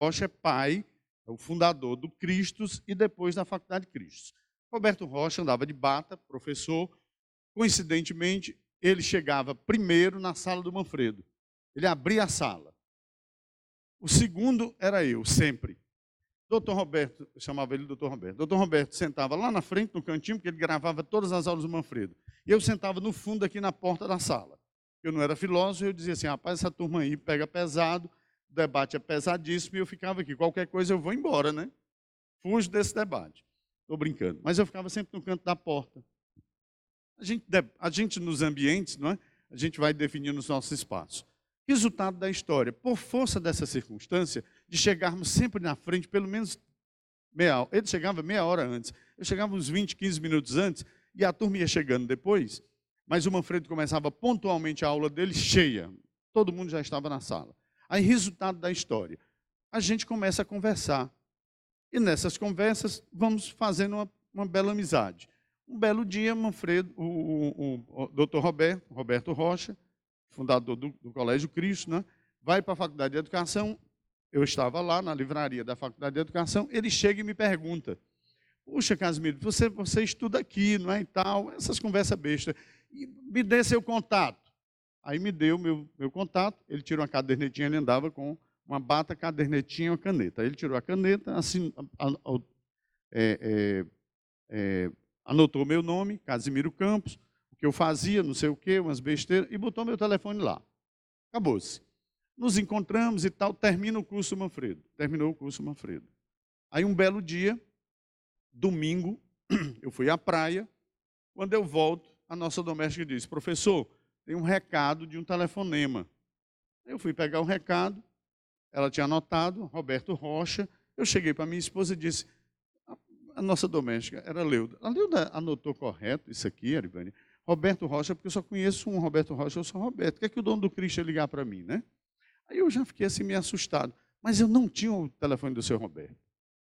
Rocha é pai, é o fundador do Cristos e depois da Faculdade Cristos. Roberto Rocha andava de bata, professor. Coincidentemente, ele chegava primeiro na sala do Manfredo. Ele abria a sala. O segundo era eu, sempre. Doutor Roberto, eu chamava ele doutor Roberto. Doutor Roberto sentava lá na frente, no cantinho, porque ele gravava todas as aulas do Manfredo. E eu sentava no fundo, aqui na porta da sala. Eu não era filósofo, eu dizia assim, rapaz, essa turma aí pega pesado, o debate é pesadíssimo, e eu ficava aqui. Qualquer coisa eu vou embora, né? Fujo desse debate. Estou brincando. Mas eu ficava sempre no canto da porta. A gente nos ambientes, não é? A gente vai definindo os nossos espaços. Resultado da história, por força dessa circunstância, de chegarmos sempre na frente, pelo menos meia hora. Ele chegava meia hora antes, eu chegava uns 20, 15 minutos antes, e a turma ia chegando depois, mas o Manfredo começava pontualmente a aula dele cheia, todo mundo já estava na sala. Aí, resultado da história, a gente começa a conversar, e nessas conversas vamos fazendo uma bela amizade. Um belo dia, Manfredo, o doutor Roberto Rocha, fundador do Colégio Cristo, né, vai para a Faculdade de Educação. Eu estava lá na livraria da Faculdade de Educação, ele chega e me pergunta, puxa, Casimiro, você estuda aqui, não é, e tal, essas conversas bestas, e me dê seu contato. Aí me deu meu contato, ele tirou uma cadernetinha, ele andava com uma bata, cadernetinha e uma caneta. Aí ele tirou a caneta, assim, anotou meu nome, Casimiro Campos, o que eu fazia, não sei o quê, umas besteiras, e botou meu telefone lá. Acabou-se. Nos encontramos e tal, termina o curso Manfredo. Terminou o curso Manfredo. Aí um belo dia, domingo, eu fui à praia, quando eu volto, a nossa doméstica disse, professor, tem um recado de um telefonema. Eu fui pegar o recado, ela tinha anotado, Roberto Rocha, eu cheguei para minha esposa e disse, a nossa doméstica era Leuda. A Leuda anotou correto isso aqui, Arivânia? Roberto Rocha, porque eu só conheço um Roberto Rocha, eu sou Roberto. Quer que o dono do Cristo ia ligar para mim, né? Aí eu já fiquei assim meio assustado. Mas eu não tinha o telefone do seu Roberto.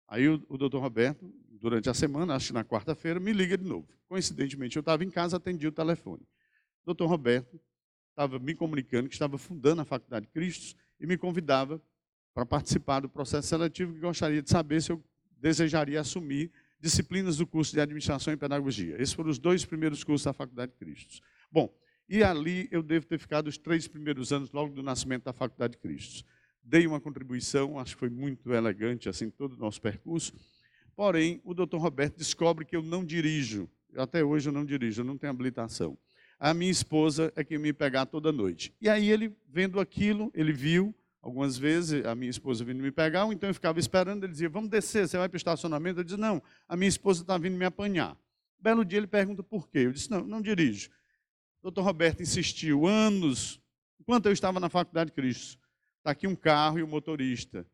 Aí o doutor Roberto, durante a semana, acho que na quarta-feira, me liga de novo. Coincidentemente, eu estava em casa, atendi o telefone. O doutor Roberto estava me comunicando que estava fundando a Faculdade Cristo e me convidava para participar do processo seletivo, que gostaria de saber se eu desejaria assumir disciplinas do curso de Administração e Pedagogia. Esses foram os 2 primeiros cursos da Faculdade Cristo. Bom, e ali eu devo ter ficado os 3 primeiros anos, logo do nascimento da Faculdade Cristo. Dei uma contribuição, acho que foi muito elegante, assim, todo o nosso percurso. Porém, o doutor Roberto descobre que eu não dirijo. Até hoje eu não dirijo, eu não tenho habilitação. A minha esposa é quem me pegar toda noite. E aí ele, vendo aquilo, ele viu, algumas vezes, a minha esposa vindo me pegar, ou então eu ficava esperando, ele dizia, vamos descer, você vai para o estacionamento? Eu disse, não, a minha esposa está vindo me apanhar. Belo dia ele pergunta por quê. Eu disse, não, não dirijo. O doutor Roberto insistiu, anos, enquanto eu estava na Faculdade Cristo, está aqui um carro e o motorista,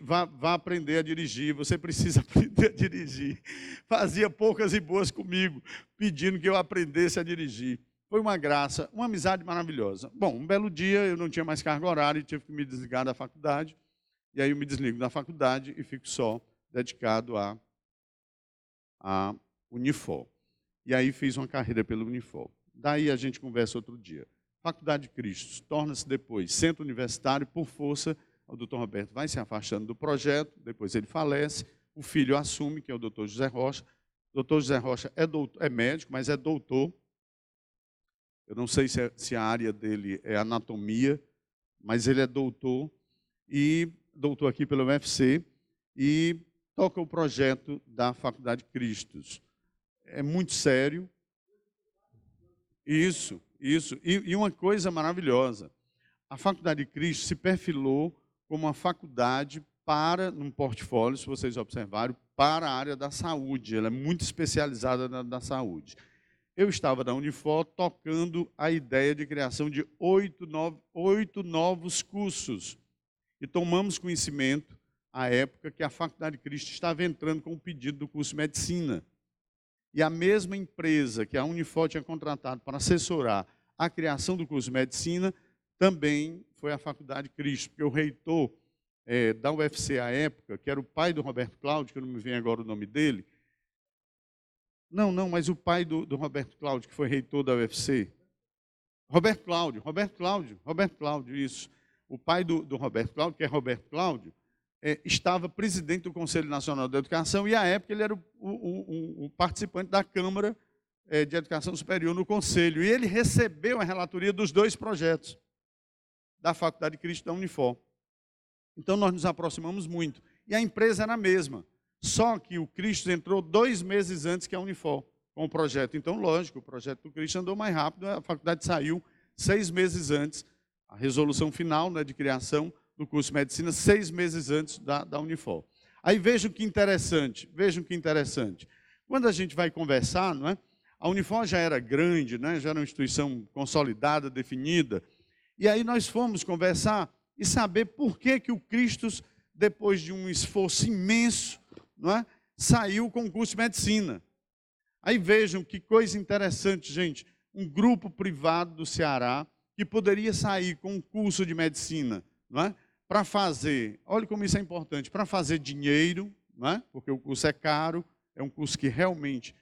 vá aprender a dirigir, você precisa aprender a dirigir. Fazia poucas e boas comigo, pedindo que eu aprendesse a dirigir. Foi uma graça, uma amizade maravilhosa. Bom, um belo dia eu não tinha mais carga horária e tive que me desligar da faculdade. E aí eu me desligo da faculdade e fico só dedicado a Unifor. E aí fiz uma carreira pelo Unifor. Daí a gente conversa outro dia. Faculdade de Cristo torna-se depois centro universitário por força. O doutor Roberto vai se afastando do projeto, depois ele falece, o filho assume, que é o doutor José Rocha. O doutor José Rocha é médico, mas é doutor. Eu não sei se a área dele é anatomia, mas ele é doutor, e doutor aqui pelo UFC, e toca o projeto da Faculdade Cristos. É muito sério. Isso. E uma coisa maravilhosa, a Faculdade Cristo se perfilou como uma faculdade num portfólio, se vocês observarem, para a área da saúde. Ela é muito especializada na saúde. Eu estava na Unifor tocando a ideia de criação de 8 novos cursos. E tomamos conhecimento, à época, que a Faculdade Cristo estava entrando com o pedido do curso de Medicina. E a mesma empresa que a Unifor tinha contratado para assessorar a criação do curso de Medicina, também foi a Faculdade Cristo, porque o reitor da UFC à época, que era o pai do Roberto Cláudio, que não me vem agora o nome dele, não, mas o pai do Roberto Cláudio, que foi reitor da UFC, Roberto Cláudio, isso. o pai do Roberto Cláudio, que é Roberto Cláudio, estava presidente do Conselho Nacional de Educação e, à época, ele era o participante da Câmara de Educação Superior no Conselho. E ele recebeu a relatoria dos 2 projetos da Faculdade Cristo e da Unifor. Então, nós nos aproximamos muito. E a empresa era a mesma, só que o Cristo entrou 2 meses antes que a Unifor com o projeto. Então, lógico, o projeto do Cristo andou mais rápido, a faculdade saiu 6 meses antes, a resolução final, né, de criação do curso de medicina, 6 meses antes da Unifor. Aí vejam que interessante, Quando a gente vai conversar, não é? A Unifor já era grande, né, já era uma instituição consolidada, definida, e aí nós fomos conversar e saber por que o Cristo, depois de um esforço imenso, não é, saiu com o curso de medicina. Aí vejam que coisa interessante, gente. Um grupo privado do Ceará que poderia sair com um curso de medicina, não é, para fazer, olha como isso é importante, para fazer dinheiro, não é, porque o curso é caro, é um curso que realmente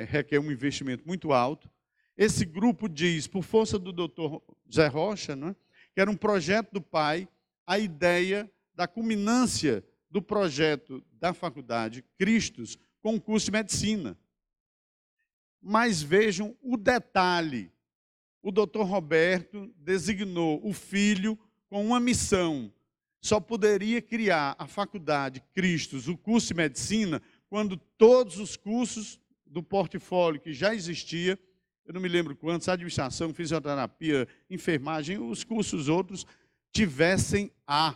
requer um investimento muito alto. Esse grupo diz, por força do doutor Zé Rocha, não é, que era um projeto do pai, a ideia da culminância do projeto da faculdade Cristos com o curso de medicina. Mas vejam o detalhe, o doutor Roberto designou o filho com uma missão. Só poderia criar a faculdade Cristos, o curso de medicina, quando todos os cursos do portfólio que já existia, eu não me lembro quantos, administração, fisioterapia, enfermagem, os cursos outros, tivessem A.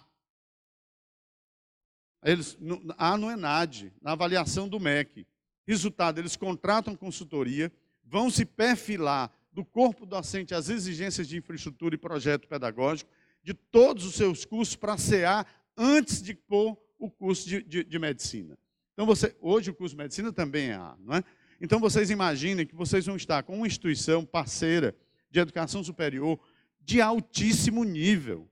A no ENAD, na avaliação do MEC. Resultado, eles contratam consultoria, vão se perfilar do corpo docente as exigências de infraestrutura e projeto pedagógico de todos os seus cursos para CA antes de pôr o curso de medicina. Então, hoje o curso de medicina também é A, não é? Então, vocês imaginem que vocês vão estar com uma instituição parceira de educação superior de altíssimo nível,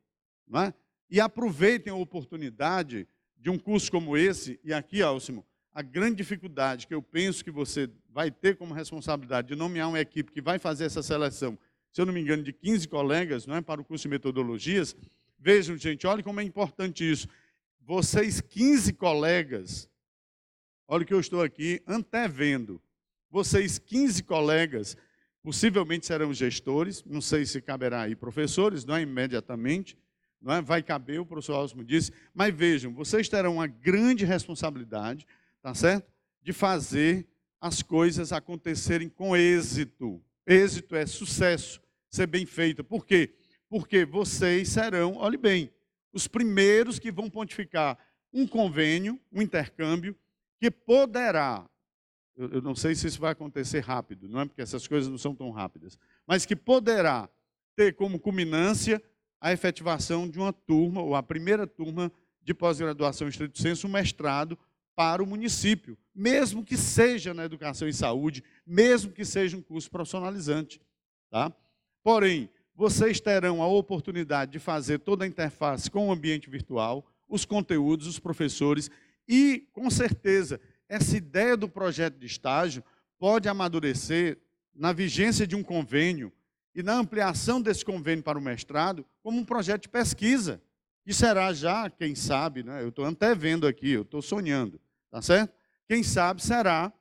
não é? E aproveitem a oportunidade de um curso como esse, e aqui, Alcimo, a grande dificuldade que eu penso que você vai ter como responsabilidade de nomear uma equipe que vai fazer essa seleção, se eu não me engano, de 15 colegas, não é, para o curso de metodologias. Vejam, gente, olha como é importante isso. Vocês, 15 colegas, olha o que eu estou aqui antevendo. Vocês, 15 colegas, possivelmente serão gestores, não sei se caberá aí professores, não é imediatamente, não é? Vai caber, o professor Alcimo disse, mas vejam, vocês terão uma grande responsabilidade, tá certo? De fazer as coisas acontecerem com êxito. Êxito é sucesso, ser bem feito. Por quê? Porque vocês serão, olhe bem, os primeiros que vão pontificar um convênio, um intercâmbio, que poderá, eu não sei se isso vai acontecer rápido, não é? Porque essas coisas não são tão rápidas, mas que poderá ter como culminância a efetivação de uma turma, ou a primeira turma de pós-graduação em estrito sensu, um mestrado para o município, mesmo que seja na educação e saúde, mesmo que seja um curso profissionalizante. Tá? Porém, vocês terão a oportunidade de fazer toda a interface com o ambiente virtual, os conteúdos, os professores, e, com certeza, essa ideia do projeto de estágio pode amadurecer na vigência de um convênio e na ampliação desse convênio para o mestrado como um projeto de pesquisa. E será já, quem sabe, né, eu estou antevendo aqui, eu estou sonhando, tá certo? Quem sabe será,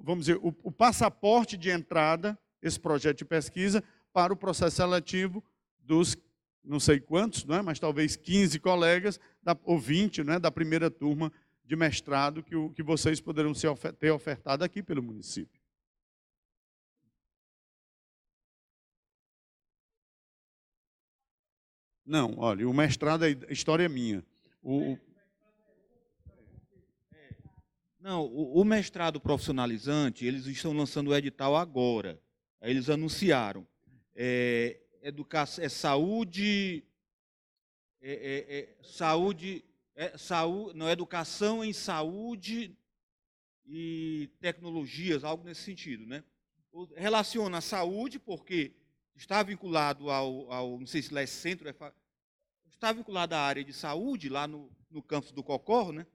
vamos dizer, o passaporte de entrada, esse projeto de pesquisa, para o processo seletivo dos, não sei quantos, não é, mas talvez 15 colegas, ou 20, não é, da primeira turma de mestrado que vocês poderão ter ofertado aqui pelo município. Não, olha, o mestrado, a história é minha. Não, o mestrado profissionalizante, eles estão lançando o edital agora. Eles anunciaram. Saúde, não, educação em saúde e tecnologias, algo nesse sentido, né? Relaciona a saúde, porque está vinculado não sei se lá é centro, está vinculado à área de saúde, lá no campus do Cocor, né?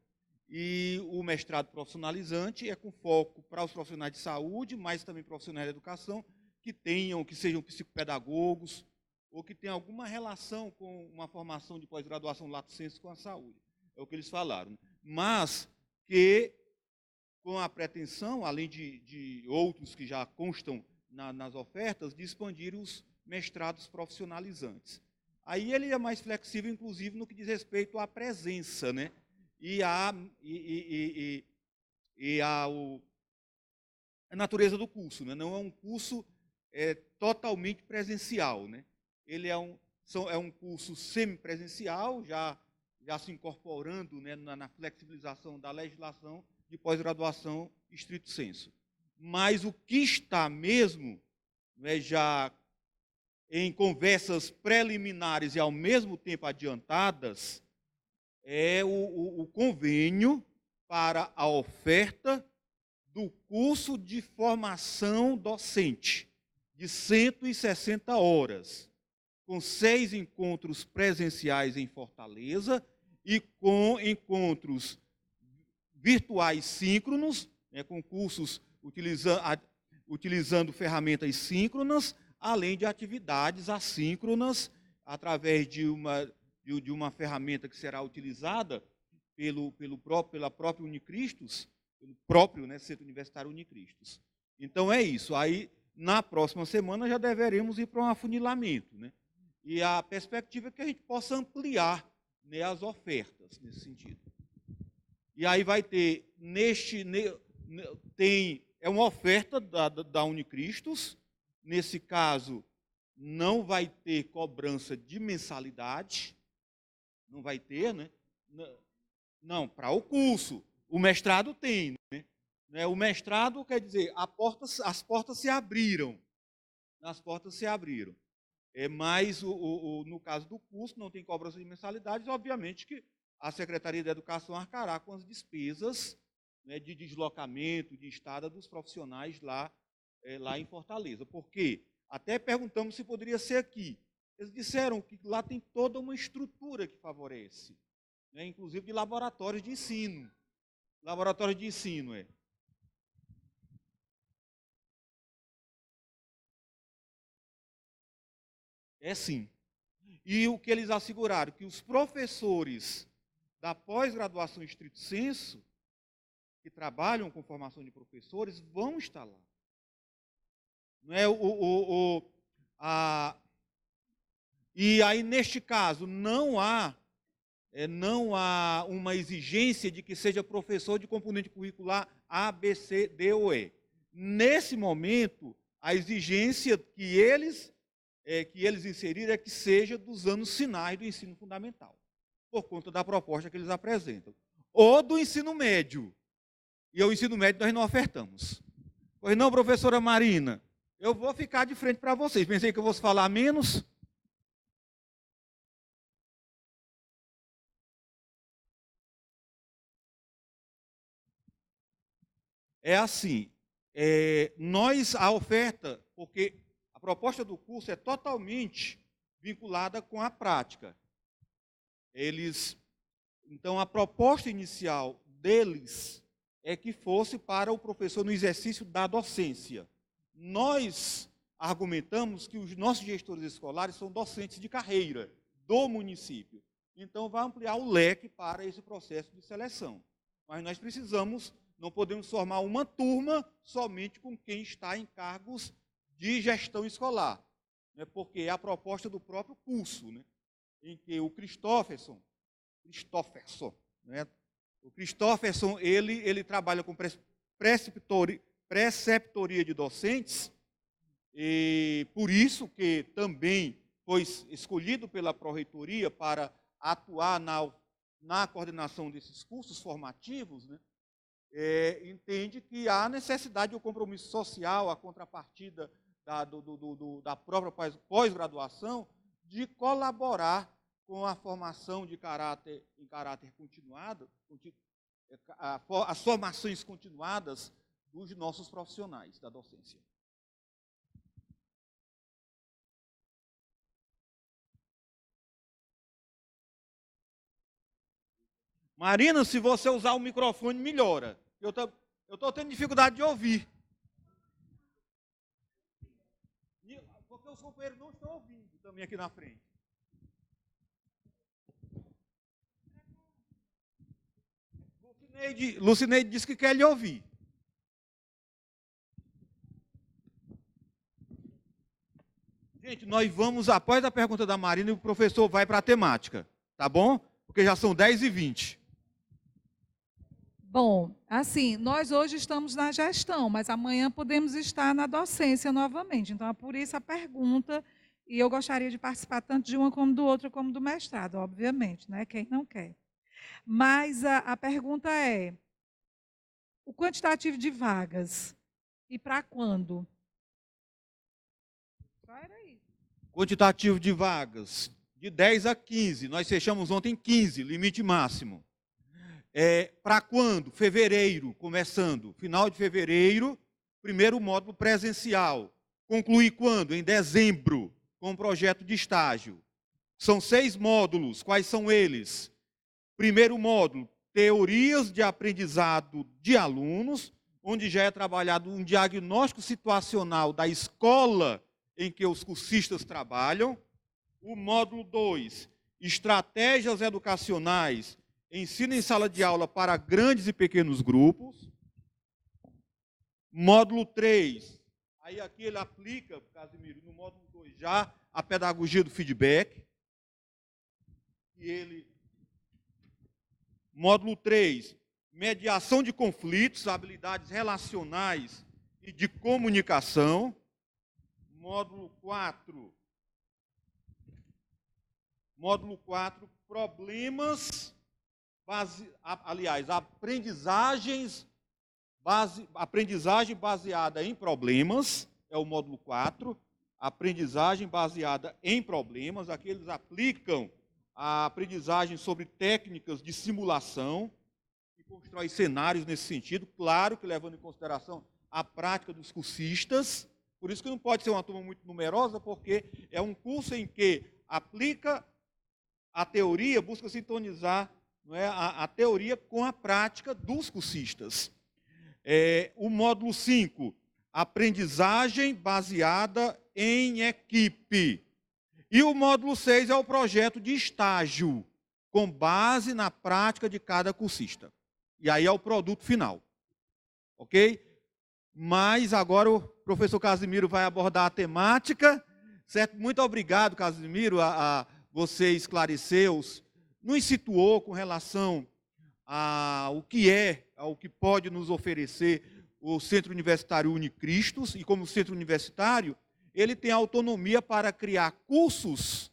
E o mestrado profissionalizante é com foco para os profissionais de saúde, mas também profissionais de educação, que sejam psicopedagogos, ou que tem alguma relação com uma formação de pós-graduação lato sensu com a saúde. É o que eles falaram. Mas que, com a pretensão, além de outros que já constam nas ofertas, de expandir os mestrados profissionalizantes. Aí ele é mais flexível, inclusive, no que diz respeito à presença, né? A natureza do curso, né? Não é um curso totalmente presencial, né? Ele é um curso semipresencial, já se incorporando, né, na flexibilização da legislação de pós-graduação estrito sensu. Mas o que está mesmo, né, já em conversas preliminares e ao mesmo tempo adiantadas, é o convênio para a oferta do curso de formação docente, de 160 horas, com 6 encontros presenciais em Fortaleza e com encontros virtuais síncronos, né, com cursos utilizando ferramentas síncronas, além de atividades assíncronas, através de uma ferramenta que será utilizada pela própria Unicristos, pelo próprio, né, Centro Universitário Unicristos. Então é isso. Aí, na próxima semana, já deveremos ir para um afunilamento, né? E a perspectiva é que a gente possa ampliar, né, as ofertas nesse sentido. E aí vai ter, é uma oferta da Unicristos. Nesse caso, não vai ter cobrança de mensalidade, não vai ter, né? Não, para o curso. O mestrado tem, né? O mestrado quer dizer, as portas se abriram. As portas se abriram. Mas, no caso do curso, não tem cobrança de mensalidades, obviamente que a Secretaria de Educação arcará com as despesas, né, de deslocamento, de estada dos profissionais lá em Fortaleza. Por quê? Até perguntamos se poderia ser aqui. Eles disseram que lá tem toda uma estrutura que favorece, né, inclusive de laboratórios de ensino. Laboratório de ensino, sim. E o que eles asseguraram? Que os professores da pós-graduação estrito sensu, que trabalham com formação de professores, vão estar lá. Não é e aí, neste caso, não há uma exigência de que seja professor de componente curricular A, B, C, D ou E. Nesse momento, a exigência que eles inseriram é que seja dos anos finais do ensino fundamental, por conta da proposta que eles apresentam. Ou do ensino médio. E o ensino médio nós não ofertamos. Pois não, professora Marina? Eu vou ficar de frente para vocês. Pensei que eu fosse falar menos. É assim, a oferta, porque a proposta do curso é totalmente vinculada com a prática. Então, a proposta inicial deles é que fosse para o professor no exercício da docência. Nós argumentamos que os nossos gestores escolares são docentes de carreira do município. Então, vai ampliar o leque para esse processo de seleção. Mas nós não podemos formar uma turma somente com quem está em cargos de gestão escolar, né, porque é a proposta do próprio curso, né, em que o Christofferson, né, ele trabalha com preceptoria de docentes, e por isso que também foi escolhido pela Pró-Reitoria para atuar na coordenação desses cursos formativos, né, entende que há necessidade do compromisso social, a contrapartida da própria pós-graduação, de colaborar com a formação em caráter continuado, as formações continuadas dos nossos profissionais da docência. Marina, se você usar o microfone, melhora. Eu estou tendo dificuldade de ouvir. Porque os companheiros não estão ouvindo também. caminho aqui na frente. Lucineide disse que quer lhe ouvir. Gente, nós vamos, após a pergunta da Marina, o professor vai para a temática, tá bom? Porque já são 10h20. Bom, assim, nós hoje estamos na gestão, mas amanhã podemos estar na docência novamente. Então, é por isso a pergunta, e eu gostaria de participar tanto de uma como do outro, como do mestrado, obviamente, né? Quem não quer. Mas a pergunta é, o quantitativo de vagas, e para quando? Só era isso. Quantitativo de vagas, de 10 a 15. Nós fechamos ontem 15, limite máximo. Para quando? Fevereiro, começando. Final de fevereiro, primeiro módulo presencial. Concluir quando? Em dezembro, com um projeto de estágio. São 6 módulos. Quais são eles? Primeiro módulo, teorias de aprendizado de alunos, onde já é trabalhado um diagnóstico situacional da escola em que os cursistas trabalham. O módulo 2, estratégias educacionais, ensino em sala de aula para grandes e pequenos grupos. Módulo 3, aí aqui ele aplica, Casimiro, no módulo 2 já, a pedagogia do feedback. Módulo 3, mediação de conflitos, habilidades relacionais e de comunicação. Módulo 4, problemas, aprendizagem baseada em problemas, é o módulo 4, aprendizagem baseada em problemas. Aqui eles aplicam a aprendizagem sobre técnicas de simulação, que constrói cenários nesse sentido, claro que levando em consideração a prática dos cursistas. Por isso que não pode ser uma turma muito numerosa, porque é um curso em que aplica a teoria, busca sintonizar, não é, a teoria com a prática dos cursistas. O módulo 5, aprendizagem baseada em equipe. E o módulo 6 é o projeto de estágio, com base na prática de cada cursista. E aí é o produto final. Ok? Mas agora o professor Casimiro vai abordar a temática. Certo? Muito obrigado, Casimiro, a você esclarecer, nos situou com relação ao que pode nos oferecer o Centro Universitário Unicristos, e como centro universitário, ele tem autonomia para criar cursos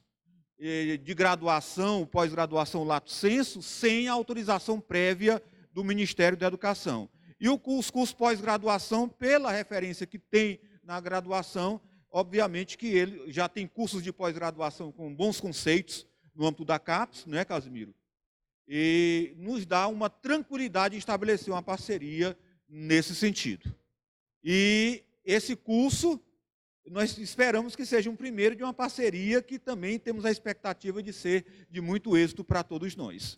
de graduação, pós-graduação lato sensu, sem autorização prévia do Ministério da Educação. E os cursos pós-graduação, pela referência que tem na graduação, obviamente que ele já tem cursos de pós-graduação com bons conceitos no âmbito da CAPES, não é, Casimiro? E nos dá uma tranquilidade em estabelecer uma parceria nesse sentido. E esse curso, nós esperamos que seja um primeiro de uma parceria que também temos a expectativa de ser de muito êxito para todos nós.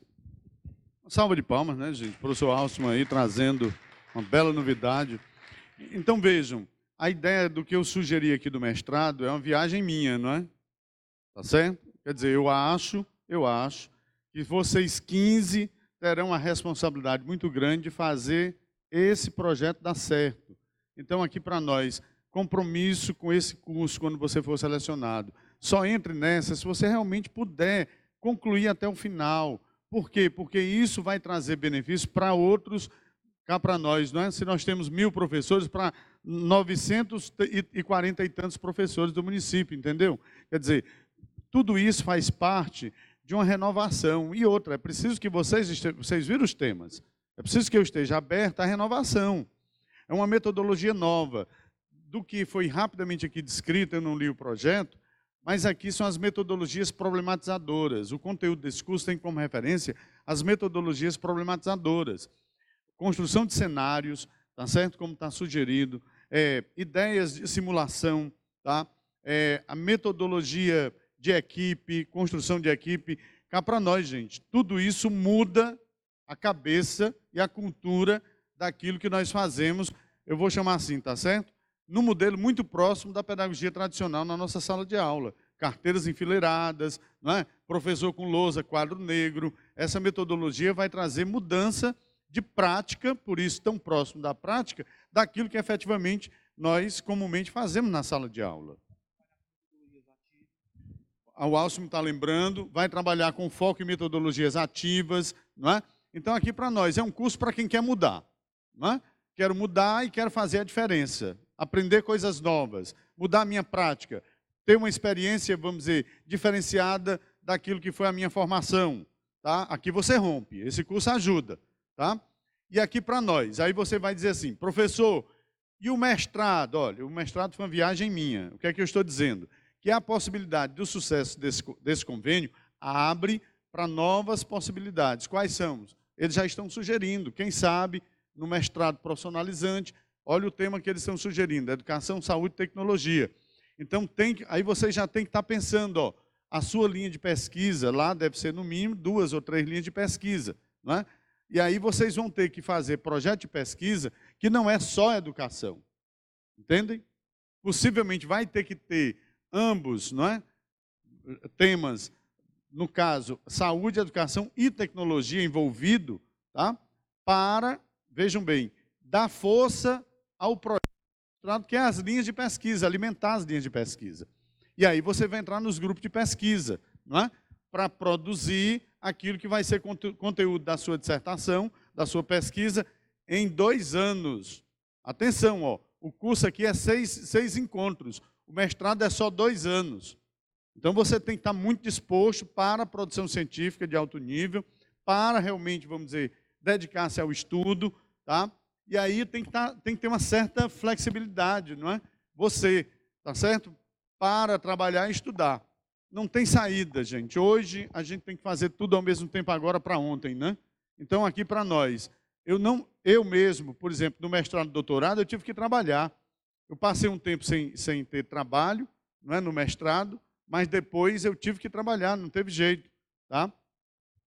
Uma salva de palmas, né, gente? O professor Alstman aí trazendo uma bela novidade. Então, vejam, a ideia do que eu sugeri aqui do mestrado é uma viagem minha, não é? Tá certo? Quer dizer, eu acho que vocês 15 terão a responsabilidade muito grande de fazer esse projeto dar certo. Então, aqui para nós, compromisso com esse curso quando você for selecionado. Só entre nessa se você realmente puder concluir até o final. Por quê? Porque isso vai trazer benefícios para outros, cá para nós, não é? Se nós temos 1000 professores, para 940 e tantos professores do município, entendeu? Quer dizer, tudo isso faz parte de uma renovação. E outra, é preciso que vocês viram os temas, é preciso que eu esteja aberto à renovação. É uma metodologia nova. Do que foi rapidamente aqui descrito, eu não li o projeto, mas aqui são as metodologias problematizadoras. O conteúdo desse curso tem como referência as metodologias problematizadoras. Construção de cenários, tá certo? Como está sugerido, ideias de simulação, tá? A metodologia de equipe, construção de equipe. Cá para nós, gente, tudo isso muda a cabeça e a cultura daquilo que nós fazemos, eu vou chamar assim, tá certo? No modelo muito próximo da pedagogia tradicional na nossa sala de aula. carteiras enfileiradas, não é? Professor com lousa, quadro negro. Essa metodologia vai trazer mudança de prática, por isso tão próximo da prática, daquilo que efetivamente nós comumente fazemos na sala de aula. O Alcimo está lembrando, vai trabalhar com foco em metodologias ativas, não é? Então, aqui para nós, é um curso para quem quer mudar, não é? Quero mudar e quero fazer a diferença, aprender coisas novas, mudar a minha prática, ter uma experiência, vamos dizer, diferenciada daquilo que foi a minha formação, tá? Aqui você rompe, esse curso ajuda, tá? E aqui para nós, aí você vai dizer assim, professor, e o mestrado? Olha, o mestrado foi uma viagem minha, o que é que eu estou dizendo? Que a possibilidade do sucesso desse convênio abre para novas possibilidades. Quais são? Eles já estão sugerindo, quem sabe, no mestrado profissionalizante, olha o tema que eles estão sugerindo, educação, saúde e tecnologia. Então, aí você já tem que estar pensando, ó, a sua linha de pesquisa, lá deve ser no mínimo 2 ou 3 linhas de pesquisa, não é? E aí vocês vão ter que fazer projeto de pesquisa que não é só educação, entendem? Possivelmente vai ter que ter ambos, não é? Temas, no caso, saúde, educação e tecnologia envolvido, tá? Para, vejam bem, dar força ao projeto, que é as linhas de pesquisa, alimentar as linhas de pesquisa. E aí você vai entrar nos grupos de pesquisa, não é? Para produzir aquilo que vai ser conteúdo da sua dissertação, da sua pesquisa, em 2 anos. Atenção, ó, o curso aqui é 6 encontros. O mestrado é só 2 anos. Então, você tem que estar muito disposto para a produção científica de alto nível, para realmente, vamos dizer, dedicar-se ao estudo, tá? E aí tem que ter uma certa flexibilidade, não é? Você, tá certo? Para trabalhar e estudar. Não tem saída, gente. Hoje, a gente tem que fazer tudo ao mesmo tempo agora para ontem, né? Então, aqui para nós, eu mesmo, por exemplo, no mestrado e doutorado, eu tive que trabalhar. Eu passei um tempo sem ter trabalho, não é, no mestrado, mas depois eu tive que trabalhar, não teve jeito, tá?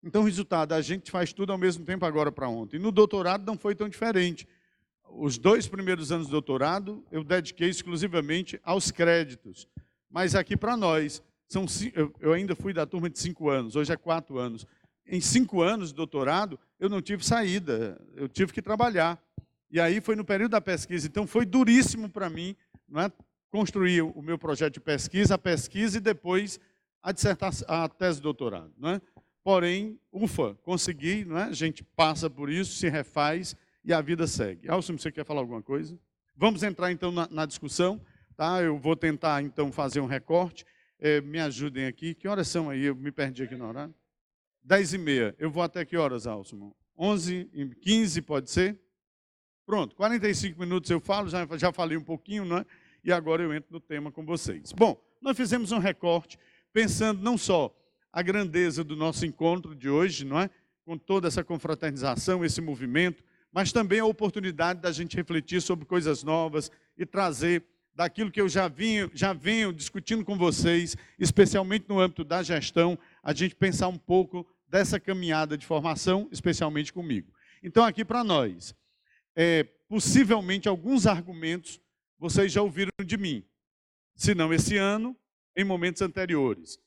Então, o resultado, a gente faz tudo ao mesmo tempo agora para ontem. No doutorado não foi tão diferente. Os 2 primeiros anos do doutorado, eu dediquei exclusivamente aos créditos. Mas aqui para nós, eu ainda fui da turma de 5 anos, hoje é 4 anos. Em 5 anos de doutorado, eu não tive saída, eu tive que trabalhar. E aí foi no período da pesquisa, então foi duríssimo para mim, não é, construir o meu projeto de pesquisa, a pesquisa e depois a tese de doutorado, não é? Porém, ufa, consegui, não é? A gente passa por isso, se refaz e a vida segue. Alcimo, você quer falar alguma coisa? Vamos entrar então na discussão, tá? Eu vou tentar então fazer um recorte, me ajudem aqui. Que horas são aí? Eu me perdi aqui no horário. 10h30. Eu vou até que horas, Alcimo? 11h15, pode ser? Pronto, 45 minutos eu falo, já falei um pouquinho, não é? E agora eu entro no tema com vocês. Bom, nós fizemos um recorte, pensando não só a grandeza do nosso encontro de hoje, não é? Com toda essa confraternização, esse movimento, mas também a oportunidade da gente refletir sobre coisas novas e trazer daquilo que eu já venho discutindo com vocês, especialmente no âmbito da gestão, a gente pensar um pouco dessa caminhada de formação, especialmente comigo. Então, aqui para nós, possivelmente alguns argumentos vocês já ouviram de mim, se não esse ano, em momentos anteriores.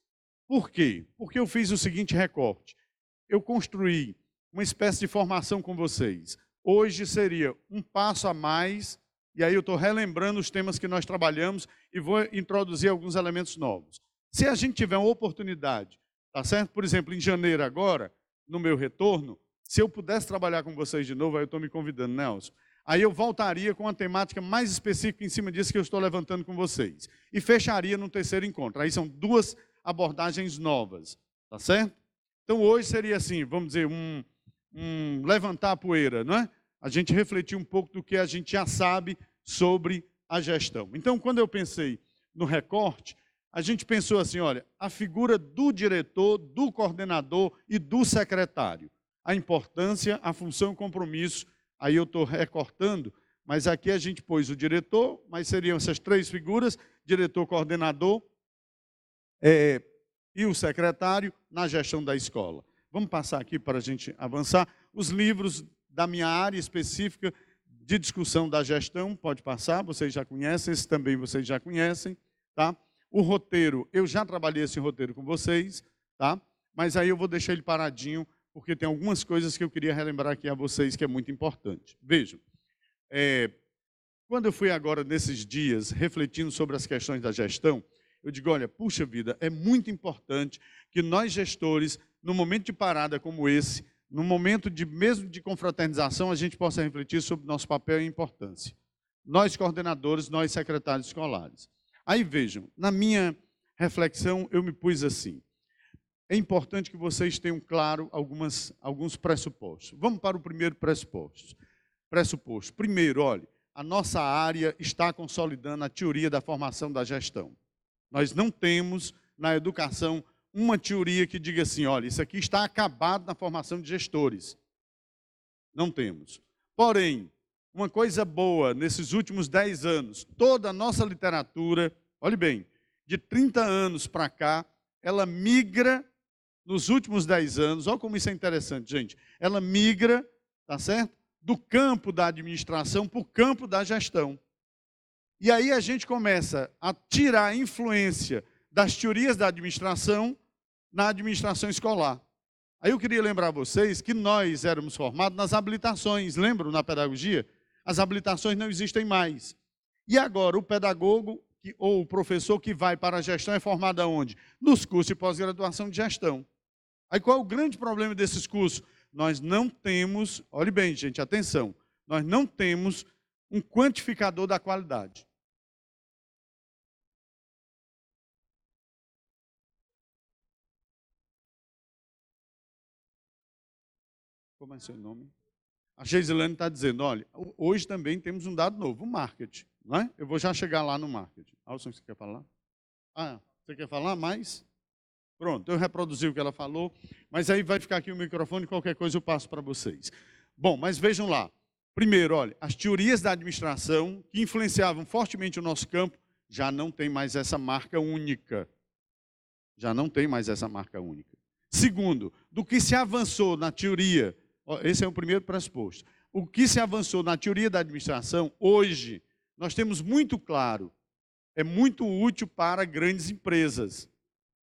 Por quê? Porque eu fiz o seguinte recorte. Eu construí uma espécie de formação com vocês. Hoje seria um passo a mais, e aí eu estou relembrando os temas que nós trabalhamos e vou introduzir alguns elementos novos. Se a gente tiver uma oportunidade, tá certo? Por exemplo, em janeiro agora, no meu retorno, se eu pudesse trabalhar com vocês de novo, aí eu estou me convidando, Nelson, aí eu voltaria com uma temática mais específica em cima disso que eu estou levantando com vocês. E fecharia no 3º encontro. Aí são 2 abordagens novas, tá certo? Então hoje seria assim, vamos dizer, levantar a poeira, não é? A gente refletir um pouco do que a gente já sabe sobre a gestão. Então, quando eu pensei no recorte, a gente pensou assim, olha, a figura do diretor, do coordenador e do secretário. A importância, a função e o compromisso. Aí eu estou recortando, mas aqui a gente pôs o diretor, mas seriam essas 3 figuras, diretor, coordenador e o secretário na gestão da escola. Vamos passar aqui para a gente avançar. Os livros da minha área específica de discussão da gestão, pode passar, vocês já conhecem, esse também vocês já conhecem, tá? O roteiro, eu já trabalhei esse roteiro com vocês, tá? Mas aí eu vou deixar ele paradinho, porque tem algumas coisas que eu queria relembrar aqui a vocês que é muito importante. Vejam, quando eu fui agora nesses dias refletindo sobre as questões da gestão, eu digo, olha, puxa vida, é muito importante que nós gestores, num momento de parada como esse, num momento mesmo de confraternização, a gente possa refletir sobre nosso papel e importância. Nós coordenadores, nós secretários escolares. Aí vejam, na minha reflexão eu me pus assim, é importante que vocês tenham claro alguns pressupostos. Vamos para o primeiro pressuposto. Primeiro, olha, a nossa área está consolidando a teoria da formação da gestão. Nós não temos na educação uma teoria que diga assim, olha, isso aqui está acabado na formação de gestores. Não temos. Porém, uma coisa boa, nesses últimos 10 anos, toda a nossa literatura, olhe bem, de 30 anos para cá, ela migra, nos últimos 10 anos, olha como isso é interessante, gente, ela migra, tá certo? Do campo da administração para o campo da gestão. E aí a gente começa a tirar a influência das teorias da administração na administração escolar. Aí eu queria lembrar vocês que nós éramos formados nas habilitações, lembram na pedagogia? As habilitações não existem mais. E agora o pedagogo ou o professor que vai para a gestão é formado aonde? Nos cursos de pós-graduação de gestão. Aí qual é o grande problema desses cursos? Nós não temos, olhe bem gente, atenção, nós não temos um quantificador da qualidade. Como é seu nome? A Geisilane está dizendo, olha, hoje também temos um dado novo, o marketing. Não é? Eu vou já chegar lá no marketing. Alson, você quer falar? Ah, você quer falar mais? Pronto, eu reproduzi o que ela falou, mas aí vai ficar aqui o microfone, qualquer coisa eu passo para vocês. Bom, mas vejam lá. Primeiro, olha, as teorias da administração que influenciavam fortemente o nosso campo, já não tem mais essa marca única. Já não tem mais essa marca única. Segundo, do que se avançou na teoria, esse é o primeiro pressuposto. O que se avançou na teoria da administração, hoje, nós temos muito claro, é muito útil para grandes empresas.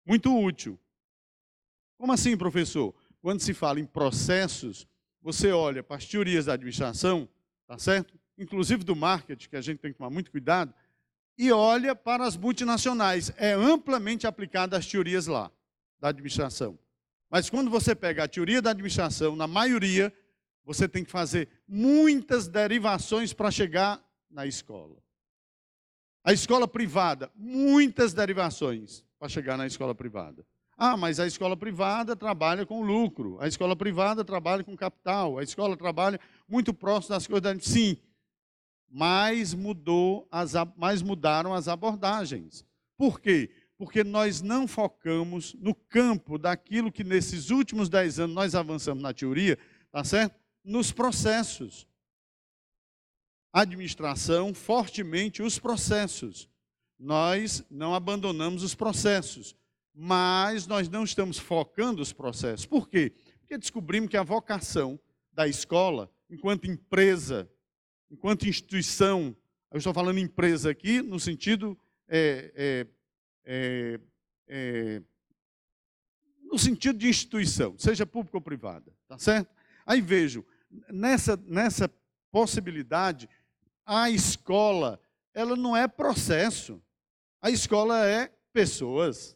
Muito útil. Como assim, professor? Quando se fala em processos, você olha para as teorias da administração, tá certo? Inclusive do marketing, que a gente tem que tomar muito cuidado, e olha para as multinacionais. É amplamente aplicada as teorias lá, da administração. Mas quando você pega a teoria da administração, na maioria, você tem que fazer muitas derivações para chegar na escola. A escola privada, muitas derivações para chegar na escola privada. Ah, mas a escola privada trabalha com lucro, a escola privada trabalha com capital, a escola trabalha muito próximo das coisas da... Sim, mas mudaram as abordagens. Por quê? Porque nós não focamos no campo daquilo que nesses últimos 10 anos nós avançamos na teoria, tá certo? Nos processos. Administração, fortemente os processos. Nós não abandonamos os processos, mas nós não estamos focando os processos. Por quê? Porque descobrimos que a vocação da escola, enquanto empresa, enquanto instituição, eu estou falando empresa aqui no sentido no sentido de instituição, seja pública ou privada, tá certo? Aí vejo, nessa possibilidade, a escola, ela não é processo, a escola é pessoas.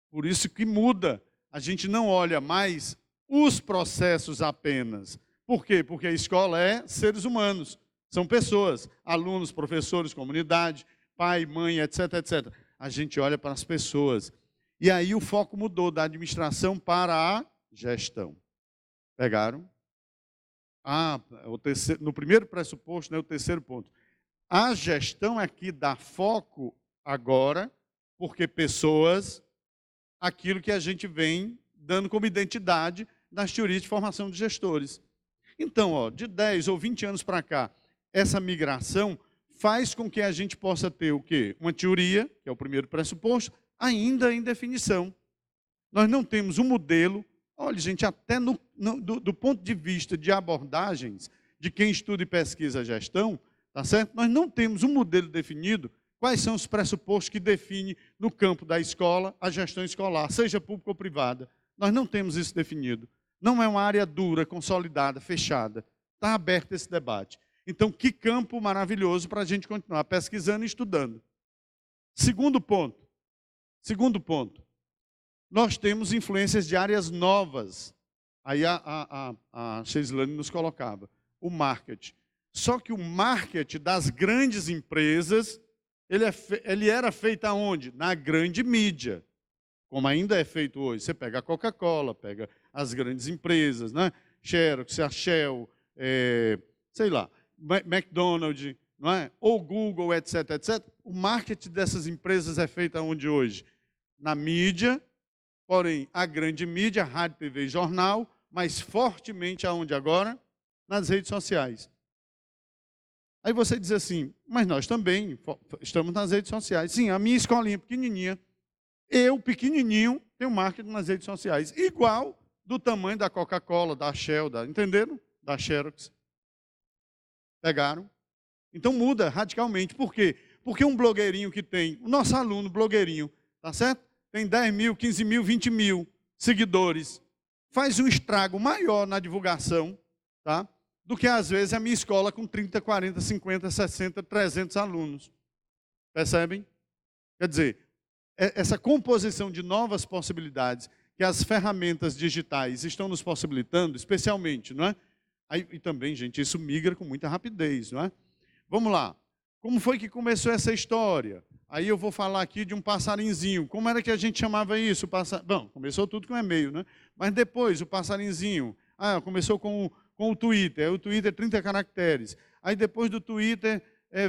Por isso que muda, a gente não olha mais os processos apenas. Por quê? Porque a escola é seres humanos, são pessoas, alunos, professores, comunidade, pai, mãe, etc, etc. A gente olha para as pessoas. E aí o foco mudou da administração para a gestão. Pegaram? No primeiro pressuposto, né, o terceiro ponto. A gestão aqui dá foco agora, porque pessoas, aquilo que a gente vem dando como identidade nas teorias de formação de gestores. Então, de 10 ou 20 anos para cá, essa migração faz com que a gente possa ter o quê? Uma teoria, que é o primeiro pressuposto, ainda em definição. Nós não temos um modelo, olha, gente, até do ponto de vista de abordagens, de quem estuda e pesquisa a gestão, tá certo? Nós não temos um modelo definido Quais são os pressupostos que definem no campo da escola a gestão escolar, seja pública ou privada? Nós não temos isso definido. Não é uma área dura, consolidada, fechada. Está aberto esse debate. Então, que campo maravilhoso para a gente continuar pesquisando e estudando. Segundo ponto. Nós temos influências de áreas novas. Aí a Cheislane nos colocava. O marketing. Só que o marketing das grandes empresas, ele era feito aonde? Na grande mídia. Como ainda é feito hoje. Você pega a Coca-Cola, pega as grandes empresas, né? Xerox, a Shell, sei lá, McDonald's, não é? Ou Google, etc, etc. O marketing dessas empresas é feito aonde hoje? Na mídia, porém, a grande mídia, rádio, TV e jornal, mas fortemente aonde agora? Nas redes sociais. Aí você diz assim, mas nós também estamos nas redes sociais. Sim, a minha escolinha pequenininha, eu, pequenininho, tenho marketing nas redes sociais, igual do tamanho da Coca-Cola, da Shell, entenderam? Da Xerox. Pegaram? Então muda radicalmente. Por quê? Porque um blogueirinho que tem, o nosso aluno blogueirinho, tá certo? Tem 10 mil, 15 mil, 20 mil seguidores. Faz um estrago maior na divulgação, tá? Do que às vezes a minha escola com 30, 40, 50, 60, 300 alunos. Percebem? Quer dizer, essa composição de novas possibilidades que as ferramentas digitais estão nos possibilitando, especialmente, não é? Aí, e também, gente, isso migra com muita rapidez, não é? Vamos lá. Como foi que começou essa história? Aí eu vou falar aqui de um passarinzinho. Como era que a gente chamava isso? Bom, começou tudo com e-mail, né? Mas depois, o passarinzinho. Começou com o Twitter. O Twitter, 30 caracteres. Aí depois do Twitter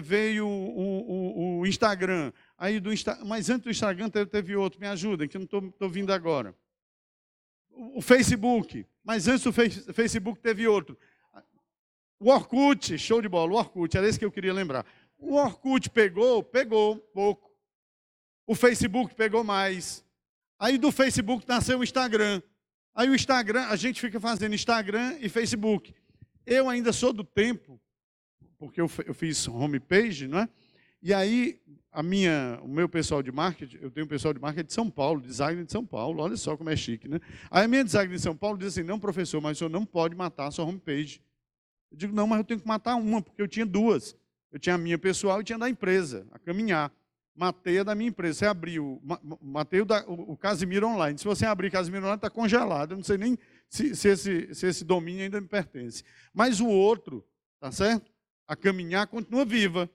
veio o Instagram. Aí mas antes do Instagram teve outro. Me ajudem, que eu não estou vindo agora. O Facebook. Mas antes do Facebook teve outro. O Orkut, show de bola, o Orkut, era esse que eu queria lembrar. O Orkut pegou pouco. O Facebook pegou mais. Aí do Facebook nasceu o Instagram. Aí o Instagram, a gente fica fazendo Instagram e Facebook. Eu ainda sou do tempo, porque eu fiz homepage, não é? E aí, o meu pessoal de marketing, eu tenho um pessoal de marketing de São Paulo, designer de São Paulo, olha só como é chique, né? Aí a minha designer de São Paulo diz assim, não, professor, mas o senhor não pode matar a sua homepage. Eu digo, não, mas eu tenho que matar uma, porque eu tinha duas. Eu tinha a minha pessoal e tinha a da empresa, a caminhar. Matei a da minha empresa. Você abriu, matei o Casimiro Online. Se você abrir Casimiro Online, está congelado. Eu não sei nem se esse domínio ainda me pertence. Mas o outro, tá certo? A caminhar continua viva.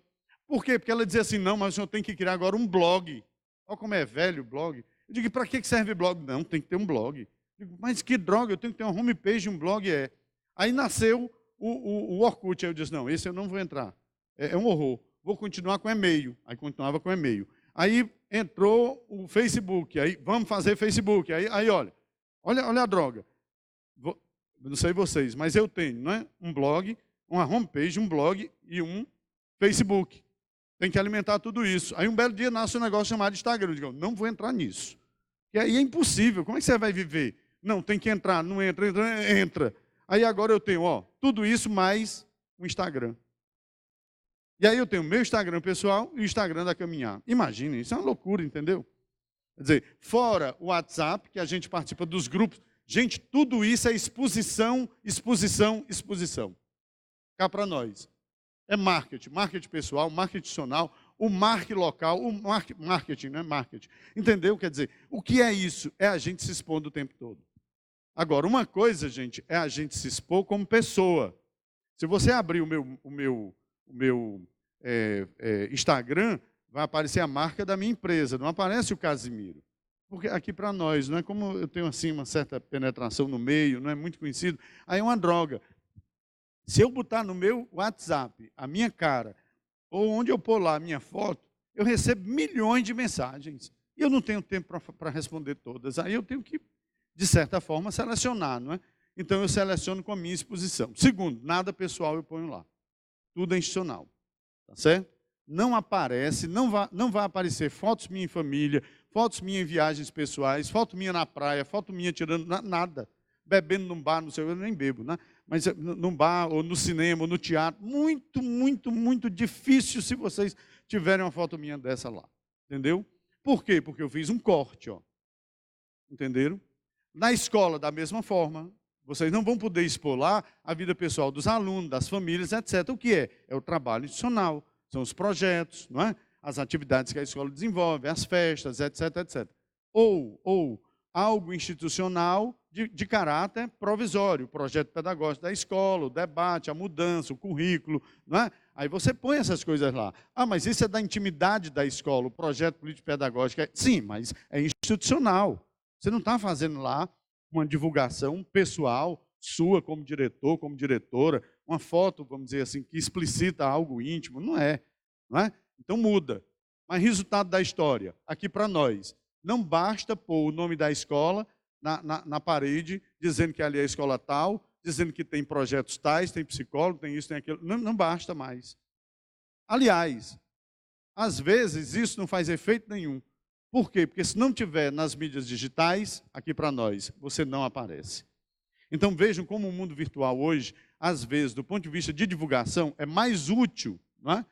Por quê? Porque ela dizia assim, não, mas o senhor tem que criar agora um blog. Olha como é velho o blog. Eu digo, para que serve blog? Não, tem que ter um blog. Eu digo, mas que droga, eu tenho que ter uma homepage, um blog Aí nasceu o Orkut. Aí eu disse, não, esse eu não vou entrar. É um horror. Vou continuar com e-mail. Aí continuava com e-mail. Aí entrou o Facebook. Aí vamos fazer Facebook. Aí olha a droga. Não sei vocês, mas eu tenho, não é? Um blog, uma homepage, um blog e um Facebook. Tem que alimentar tudo isso. Aí um belo dia nasce um negócio chamado Instagram. Eu digo, não vou entrar nisso. E aí é impossível. Como é que você vai viver? Não, tem que entrar. Não entra. Aí agora eu tenho, tudo isso mais o Instagram. E aí eu tenho o meu Instagram pessoal e o Instagram da Caminhar. Imaginem, isso é uma loucura, entendeu? Quer dizer, fora o WhatsApp, que a gente participa dos grupos. Gente, tudo isso é exposição. Cá para nós. É marketing pessoal, marketing institucional, o marketing local, o marketing, não é marketing. Entendeu? Quer dizer, o que é isso? É a gente se expondo o tempo todo. Agora, uma coisa, gente, é a gente se expor como pessoa. Se você abrir o meu Instagram, vai aparecer a marca da minha empresa, não aparece o Casimiro. Porque aqui para nós, não é como eu tenho assim uma certa penetração no meio, não é muito conhecido, aí é uma droga. Se eu botar no meu WhatsApp a minha cara, ou onde eu pôr lá a minha foto, eu recebo milhões de mensagens. E eu não tenho tempo para responder todas. Aí eu tenho que, de certa forma, selecionar, não é? Então eu seleciono com a minha exposição. Segundo, nada pessoal eu ponho lá. Tudo é institucional. Tá certo? Não aparece, não vai aparecer fotos minha em família, fotos minha em viagens pessoais, foto minha na praia, foto minha tirando nada. Bebendo num bar, não sei, eu nem bebo, né? Mas num bar, ou no cinema, ou no teatro. Muito, muito, muito difícil se vocês tiverem uma foto minha dessa lá. Entendeu? Por quê? Porque eu fiz um corte, ó. Entenderam? Na escola, da mesma forma, vocês não vão poder expor lá a vida pessoal dos alunos, das famílias, etc. O que é? É o trabalho institucional, são os projetos, não é? As atividades que a escola desenvolve, as festas, etc, etc. Ou algo institucional de caráter provisório, o projeto pedagógico da escola, o debate, a mudança, o currículo, não é? Aí você põe essas coisas lá. Ah, mas isso é da intimidade da escola, o projeto político-pedagógico. Sim, mas é institucional. Você não está fazendo lá uma divulgação pessoal, sua como diretor, como diretora, uma foto, vamos dizer assim, que explicita algo íntimo. Não é, não é? Então muda. Mas resultado da história, aqui para nós, não basta pôr o nome da escola na parede, dizendo que ali é a escola tal, dizendo que tem projetos tais, tem psicólogo, tem isso, tem aquilo. Não basta mais. Aliás, às vezes isso não faz efeito nenhum. Por quê? Porque se não tiver nas mídias digitais, aqui para nós, você não aparece. Então vejam como o mundo virtual hoje, às vezes, do ponto de vista de divulgação, é mais útil, não é?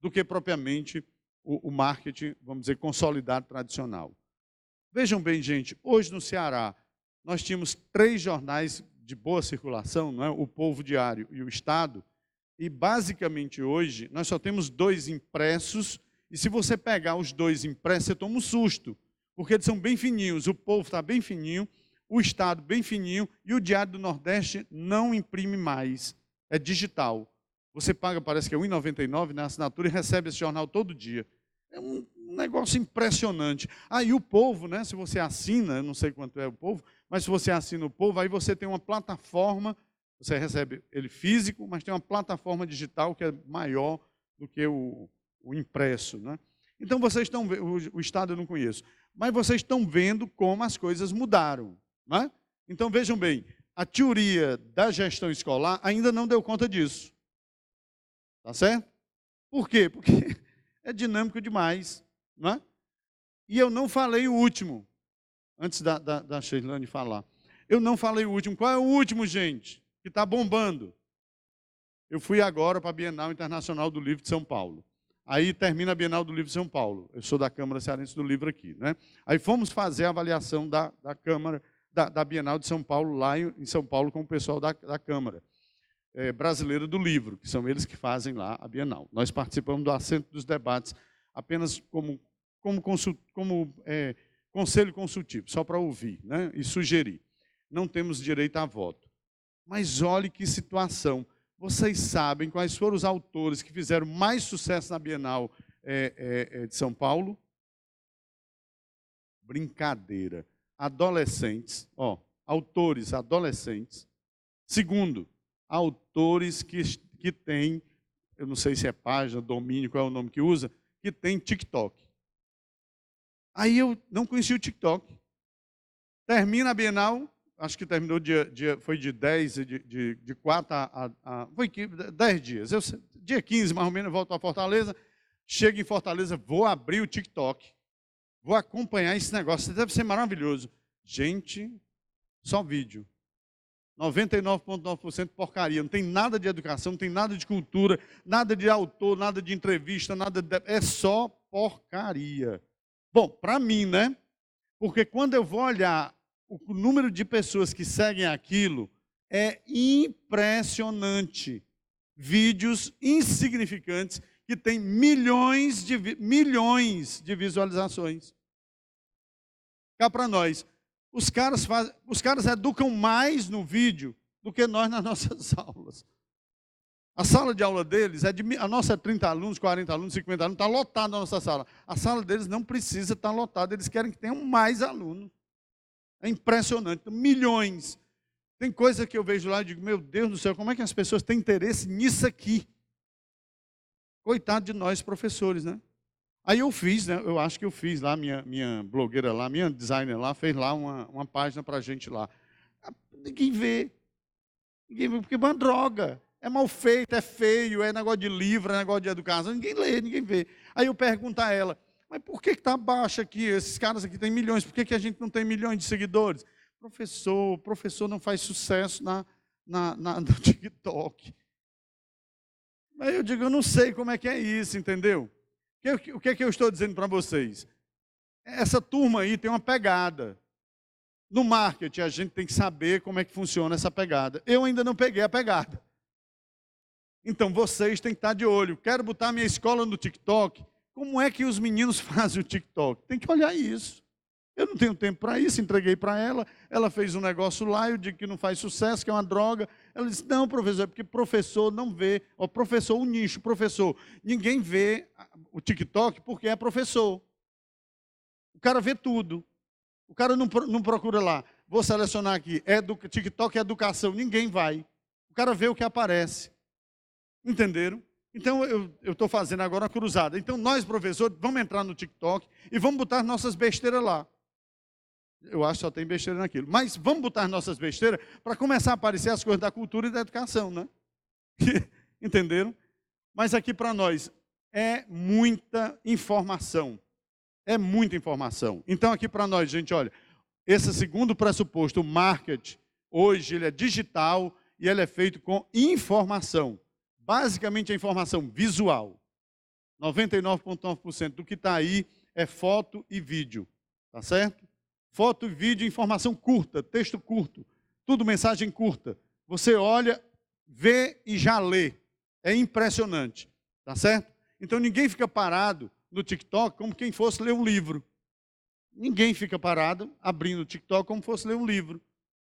Do que propriamente o marketing, vamos dizer, consolidado tradicional. Vejam bem, gente, hoje no Ceará, nós tínhamos 3 jornais de boa circulação, não é? O Povo Diário e o Estado, e basicamente hoje nós só temos 2 impressos, e se você pegar os 2 impressos, você toma um susto, porque eles são bem fininhos, o Povo está bem fininho, o Estado bem fininho, e o Diário do Nordeste não imprime mais, é digital. Você paga, parece que é R$ 1,99 na assinatura e recebe esse jornal todo dia. É um negócio impressionante. Aí o Povo, né, se você assina, eu não sei quanto é o Povo, mas se você assina o Povo, aí você tem uma plataforma, você recebe ele físico, mas tem uma plataforma digital que é maior do que o impresso. Né? Então vocês estão vendo, o Estado eu não conheço, mas vocês estão vendo como as coisas mudaram. Né? Então vejam bem, a teoria da gestão escolar ainda não deu conta disso. Tá certo? Por quê? Porque é dinâmico demais. Não é? E eu não falei o último, antes da Sheilane falar. Eu não falei o último. Qual é o último, gente, que está bombando? Eu fui agora para a Bienal Internacional do Livro de São Paulo. Aí termina a Bienal do Livro de São Paulo. Eu sou da Câmara Cearense do Livro aqui. Né? Aí fomos fazer a avaliação da Câmara, da Bienal de São Paulo, lá em São Paulo, com o pessoal da Câmara Brasileira do Livro, que são eles que fazem lá a Bienal. Nós participamos do assento dos debates apenas como conselho consultivo, só para ouvir, né, e sugerir. Não temos direito a voto. Mas olhe que situação. Vocês sabem quais foram os autores que fizeram mais sucesso na Bienal de São Paulo? Brincadeira. Adolescentes, autores adolescentes. Segundo, autores que têm, eu não sei se é página, domínio, qual é o nome que usa, que tem TikTok. Aí eu não conhecia o TikTok. Termina a Bienal, acho que terminou foi de 10, de 4 foi 10 dias. Dia 15, mais ou menos, eu volto a Fortaleza. Chego em Fortaleza, vou abrir o TikTok. Vou acompanhar esse negócio, deve ser maravilhoso. Gente, só vídeo. 99,9% porcaria. Não tem nada de educação, não tem nada de cultura, nada de autor, nada de entrevista, é só porcaria. Bom, para mim, né? Porque quando eu vou olhar o número de pessoas que seguem aquilo, é impressionante. Vídeos insignificantes que têm milhões de visualizações. Cá para nós. Os caras educam mais no vídeo do que nós nas nossas aulas. A sala de aula deles, a nossa é 30 alunos, 40 alunos, 50 alunos, está lotada a nossa sala. A sala deles não precisa estar lotada, eles querem que tenham mais alunos. É impressionante, milhões. Tem coisa que eu vejo lá e digo, meu Deus do céu, como é que as pessoas têm interesse nisso aqui? Coitado de nós, professores, né? Aí eu fiz, né? Eu acho que eu fiz lá, minha blogueira lá, minha designer lá, fez lá uma página para a gente lá. Ninguém vê, porque é uma droga. É mal feito, é feio, é negócio de livro, é negócio de educação. Ninguém lê, ninguém vê. Aí eu pergunto a ela, mas por que está baixo aqui? Esses caras aqui têm milhões, por que a gente não tem milhões de seguidores? Professor não faz sucesso no TikTok. Aí eu digo, eu não sei como é que é isso, entendeu? O que é que eu estou dizendo para vocês? Essa turma aí tem uma pegada. No marketing, a gente tem que saber como é que funciona essa pegada. Eu ainda não peguei a pegada. Então, vocês têm que estar de olho. Quero botar minha escola no TikTok. Como é que os meninos fazem o TikTok? Tem que olhar isso. Eu não tenho tempo para isso, entreguei para ela. Ela fez um negócio lá, eu digo que não faz sucesso, que é uma droga. Ela disse, não, professor, é porque professor não vê. Ó, professor, o nicho, professor. Ninguém vê o TikTok porque é professor. O cara vê tudo. O cara não procura lá. Vou selecionar aqui, TikTok é educação. Ninguém vai. O cara vê o que aparece. Entenderam? Então, eu estou fazendo agora uma cruzada. Então, nós, professores, vamos entrar no TikTok e vamos botar nossas besteiras lá. Eu acho que só tem besteira naquilo. Mas vamos botar nossas besteiras para começar a aparecer as coisas da cultura e da educação, né? Entenderam? Mas aqui para nós é muita informação. É muita informação. Então, aqui para nós, gente, olha, esse segundo pressuposto, o marketing, hoje ele é digital e ele é feito com informação. Basicamente, a informação visual. 99,9% do que está aí é foto e vídeo. Tá certo? Foto, vídeo, informação curta, texto curto. Tudo mensagem curta. Você olha, vê e já lê. É impressionante. Tá certo? Então, ninguém fica parado no TikTok como quem fosse ler um livro. Ninguém fica parado abrindo o TikTok como fosse ler um livro.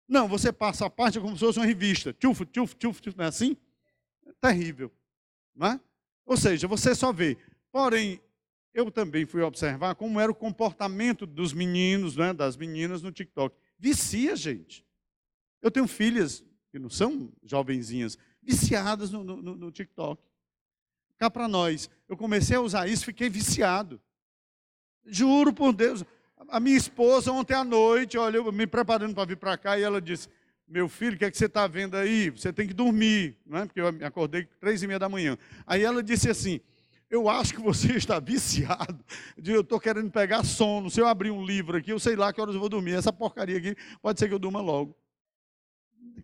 Não, você passa a parte como se fosse uma revista. Tchuf, tchuf, tchuf, tchuf, não é assim? É terrível. Não é? Ou seja, você só vê. Porém, eu também fui observar como era o comportamento dos meninos, né, das meninas no TikTok. Vicia, gente. Eu tenho filhas, que não são jovenzinhas, viciadas no TikTok. Cá para nós. Eu comecei a usar isso, fiquei viciado. Juro por Deus. A minha esposa, ontem à noite, olha, eu me preparando para vir para cá, e ela disse, meu filho, o que é que você está vendo aí? Você tem que dormir, não é? Porque eu me acordei 3h30 da manhã. Aí ela disse assim, eu acho que você está viciado. Eu estou querendo pegar sono. Se eu abrir um livro aqui, eu sei lá que horas eu vou dormir. Essa porcaria aqui, pode ser que eu durma logo.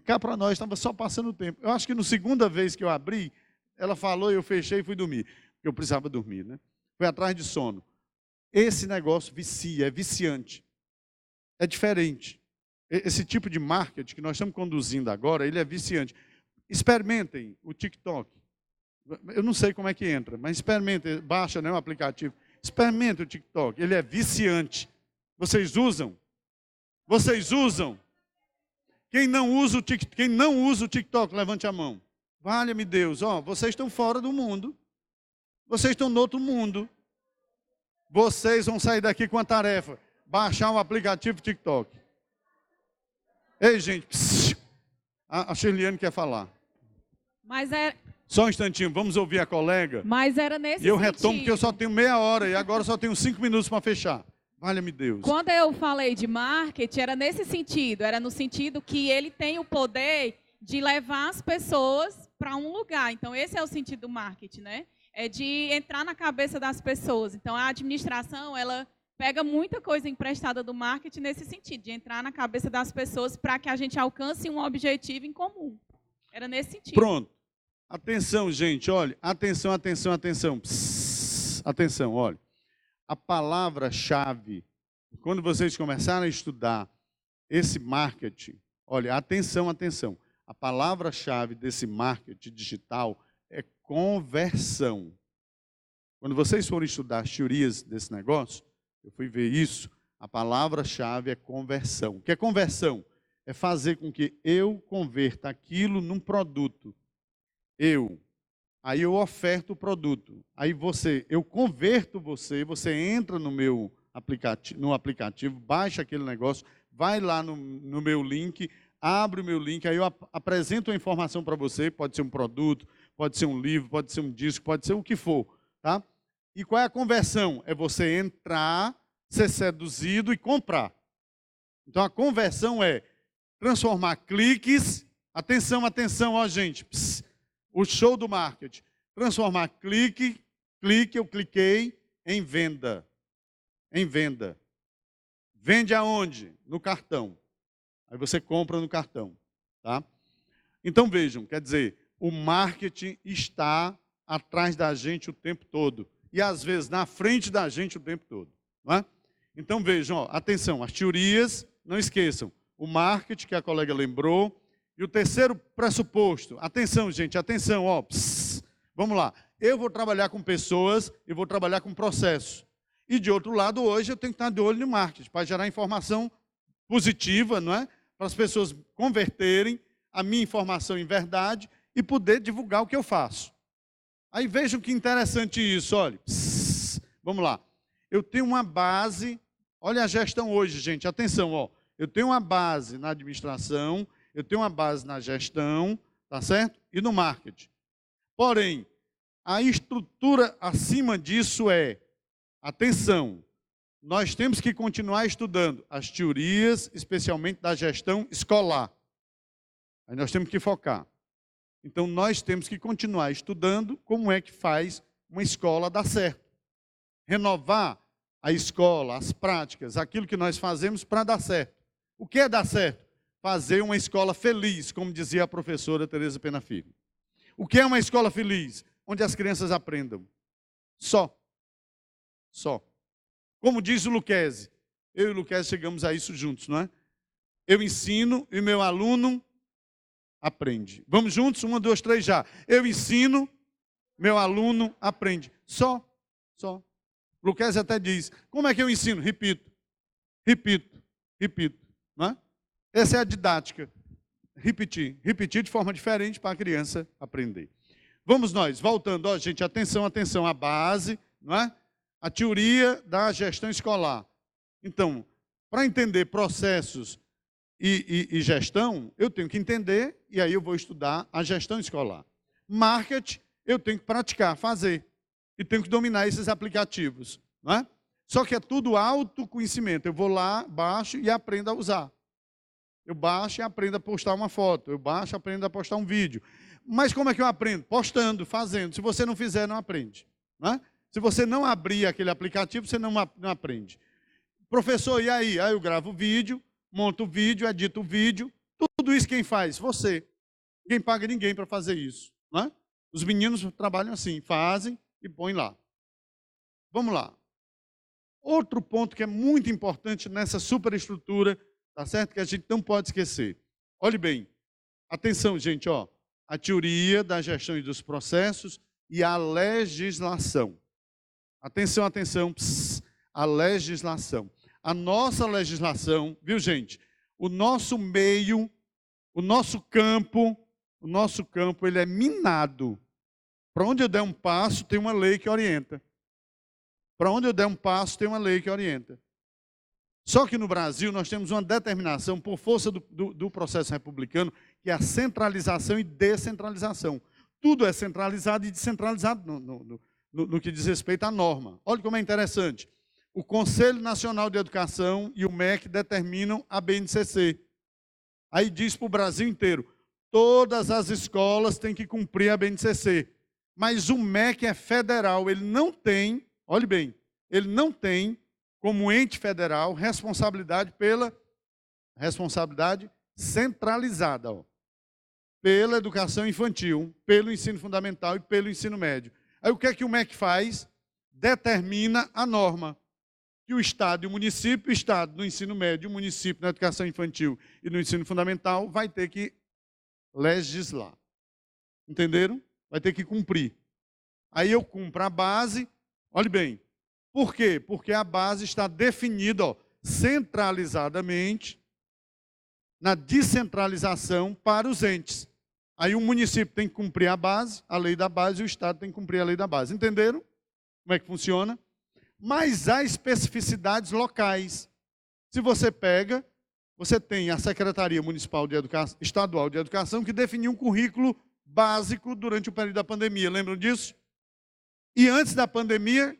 Cá para nós, estava só passando o tempo. Eu acho que na segunda vez que eu abri, ela falou, eu fechei e fui dormir. Porque eu precisava dormir, né? Foi atrás de sono. Esse negócio vicia, é viciante. É diferente. Esse tipo de marketing que nós estamos conduzindo agora, ele é viciante. Experimentem o TikTok. Eu não sei como é que entra, mas experimentem, baixa, né, o aplicativo. Experimentem o TikTok, ele é viciante. Vocês usam? Vocês usam? Quem não usa o TikTok, levante a mão. Valha-me Deus, ó, vocês estão fora do mundo. Vocês estão no outro mundo. Vocês vão sair daqui com a tarefa, baixar o aplicativo TikTok. Ei, gente, a Shirliane quer falar. Mas é... Só um instantinho, vamos ouvir a colega. Mas era nesse E eu sentido. retomo porque eu só tenho meia hora e agora só tenho 5 minutos para fechar. Valha-me Deus. Quando eu falei de marketing, era nesse sentido. Era no sentido que ele tem o poder de levar as pessoas para um lugar. Então, esse é o sentido do marketing, né? É de entrar na cabeça das pessoas. Então, a administração, ela pega muita coisa emprestada do marketing nesse sentido, de entrar na cabeça das pessoas para que a gente alcance um objetivo em comum. Era nesse sentido. Pronto. Atenção, gente, olha. Atenção, atenção, atenção. Psss, atenção, olha. A palavra-chave, quando vocês começarem a estudar esse marketing, olha, atenção, atenção. A palavra-chave desse marketing digital é conversão. Quando vocês forem estudar as teorias desse negócio, eu fui ver isso, a palavra-chave é conversão. O que é conversão? É fazer com que eu converta aquilo num produto. Aí eu oferto o produto. Aí eu converto você entra no meu aplicativo, baixa aquele negócio, vai lá no meu link, abre o meu link, aí eu apresento a informação para você, pode ser um produto, pode ser um livro, pode ser um disco, pode ser o que for, tá? E qual é a conversão? É você entrar, ser seduzido e comprar. Então a conversão é transformar cliques, atenção, atenção, ó gente, o show do marketing, transformar clique, eu cliquei, em venda. Em venda. Vende aonde? No cartão. Aí você compra no cartão, tá? Então vejam, quer dizer, o marketing está atrás da gente o tempo todo. e, às vezes, na frente da gente o tempo todo. Não é? Então, vejam, ó, atenção, as teorias, não esqueçam, o marketing, que a colega lembrou, e o terceiro pressuposto, atenção, gente, atenção, ó, vamos lá. Eu vou trabalhar com pessoas e vou trabalhar com processos. E, de outro lado, hoje eu tenho que estar de olho no marketing, para gerar informação positiva, não é? Para as pessoas converterem a minha informação em verdade e poder divulgar o que eu faço. Aí vejam que interessante isso, olha. Vamos lá. Eu tenho uma base, olha a gestão hoje, gente, atenção, ó. Eu tenho uma base na administração, eu tenho uma base na gestão, tá certo? E no marketing. Porém, a estrutura acima disso é, atenção, nós temos que continuar estudando as teorias, especialmente da gestão escolar. Aí nós temos que focar. Então, nós temos que continuar estudando como é que faz uma escola dar certo. Renovar a escola, as práticas, aquilo que nós fazemos para dar certo. O que é dar certo? Fazer uma escola feliz, como dizia a professora Tereza Pena Firme. O que é uma escola feliz? Onde as crianças aprendam. Só. Como diz o Luquezzi, eu e o Luquezzi chegamos a isso juntos, não é? Eu ensino e meu aluno aprende. Vamos juntos? 1, 2, 3 já. Eu ensino, meu aluno aprende. Só. Luquezzi até diz, como é que eu ensino? Repito. Não é? Essa é a didática. Repetir de forma diferente para a criança aprender. Vamos nós, voltando, ó, gente, atenção, a base, não é? A teoria da gestão escolar. Então, para entender processos e gestão, eu tenho que entender, e aí eu vou estudar a gestão escolar. Marketing, eu tenho que praticar, fazer, e tenho que dominar esses aplicativos, não é? Só que é tudo autoconhecimento. Eu vou lá, baixo e aprendo a usar. Eu baixo e aprendo a postar uma foto. Eu baixo e aprendo a postar um vídeo. Mas como é que eu aprendo? Postando, fazendo. Se você não fizer, não aprende. Não é? Se você não abrir aquele aplicativo, você não aprende. Professor, e aí? Aí eu gravo o vídeo, monto o vídeo, edito o vídeo. Tudo isso quem faz? Você. Ninguém paga ninguém para fazer isso. Não é? Os meninos trabalham assim, fazem e põem lá. Vamos lá. Outro ponto que é muito importante nessa superestrutura, tá certo? Que a gente não pode esquecer. Olhe bem, atenção, gente, ó. A teoria da gestão e dos processos e a legislação. Atenção, a legislação. A nossa legislação, viu, gente? O nosso meio, o nosso campo, ele é minado. Para onde eu der um passo, tem uma lei que orienta. Para onde eu der um passo, tem uma lei que orienta. Só que no Brasil nós temos uma determinação, por força do processo republicano, que é a centralização e descentralização. Tudo é centralizado e descentralizado no que diz respeito à norma. Olha como é interessante. O Conselho Nacional de Educação e o MEC determinam a BNCC. Aí diz para o Brasil inteiro, todas as escolas têm que cumprir a BNCC. Mas o MEC é federal, ele não tem, olhe bem, ele não tem, como ente federal, responsabilidade centralizada, ó, pela educação infantil, pelo ensino fundamental e pelo ensino médio. Aí o que é que o MEC faz? Determina a norma. Que o Estado e o município, o Estado no ensino médio, o município na educação infantil e no ensino fundamental, vai ter que legislar. Entenderam? Vai ter que cumprir. Aí eu cumpro a base, olhe bem, por quê? Porque a base está definida, ó, centralizadamente na descentralização para os entes. Aí o município tem que cumprir a base, a lei da base, e o Estado tem que cumprir a lei da base. Entenderam como é que funciona? Mas há especificidades locais. Se você pega, você tem a Secretaria Municipal de Educação, Estadual de Educação, que definiu um currículo básico durante o período da pandemia. Lembram disso? E antes da pandemia,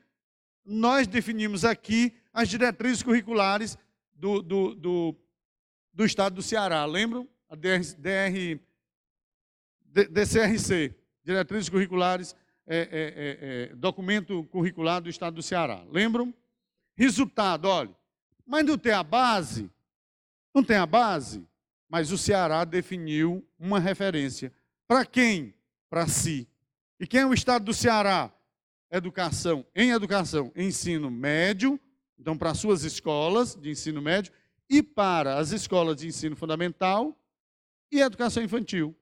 nós definimos aqui as diretrizes curriculares do Estado do Ceará. Lembram? A DCRC, Diretrizes Curriculares, documento curricular do Estado do Ceará. Lembram? Resultado, olha, mas não tem a base, mas o Ceará definiu uma referência. Para quem? Para si. E quem é o Estado do Ceará? em educação, ensino médio, então para suas escolas de ensino médio, e para as escolas de ensino fundamental e educação infantil.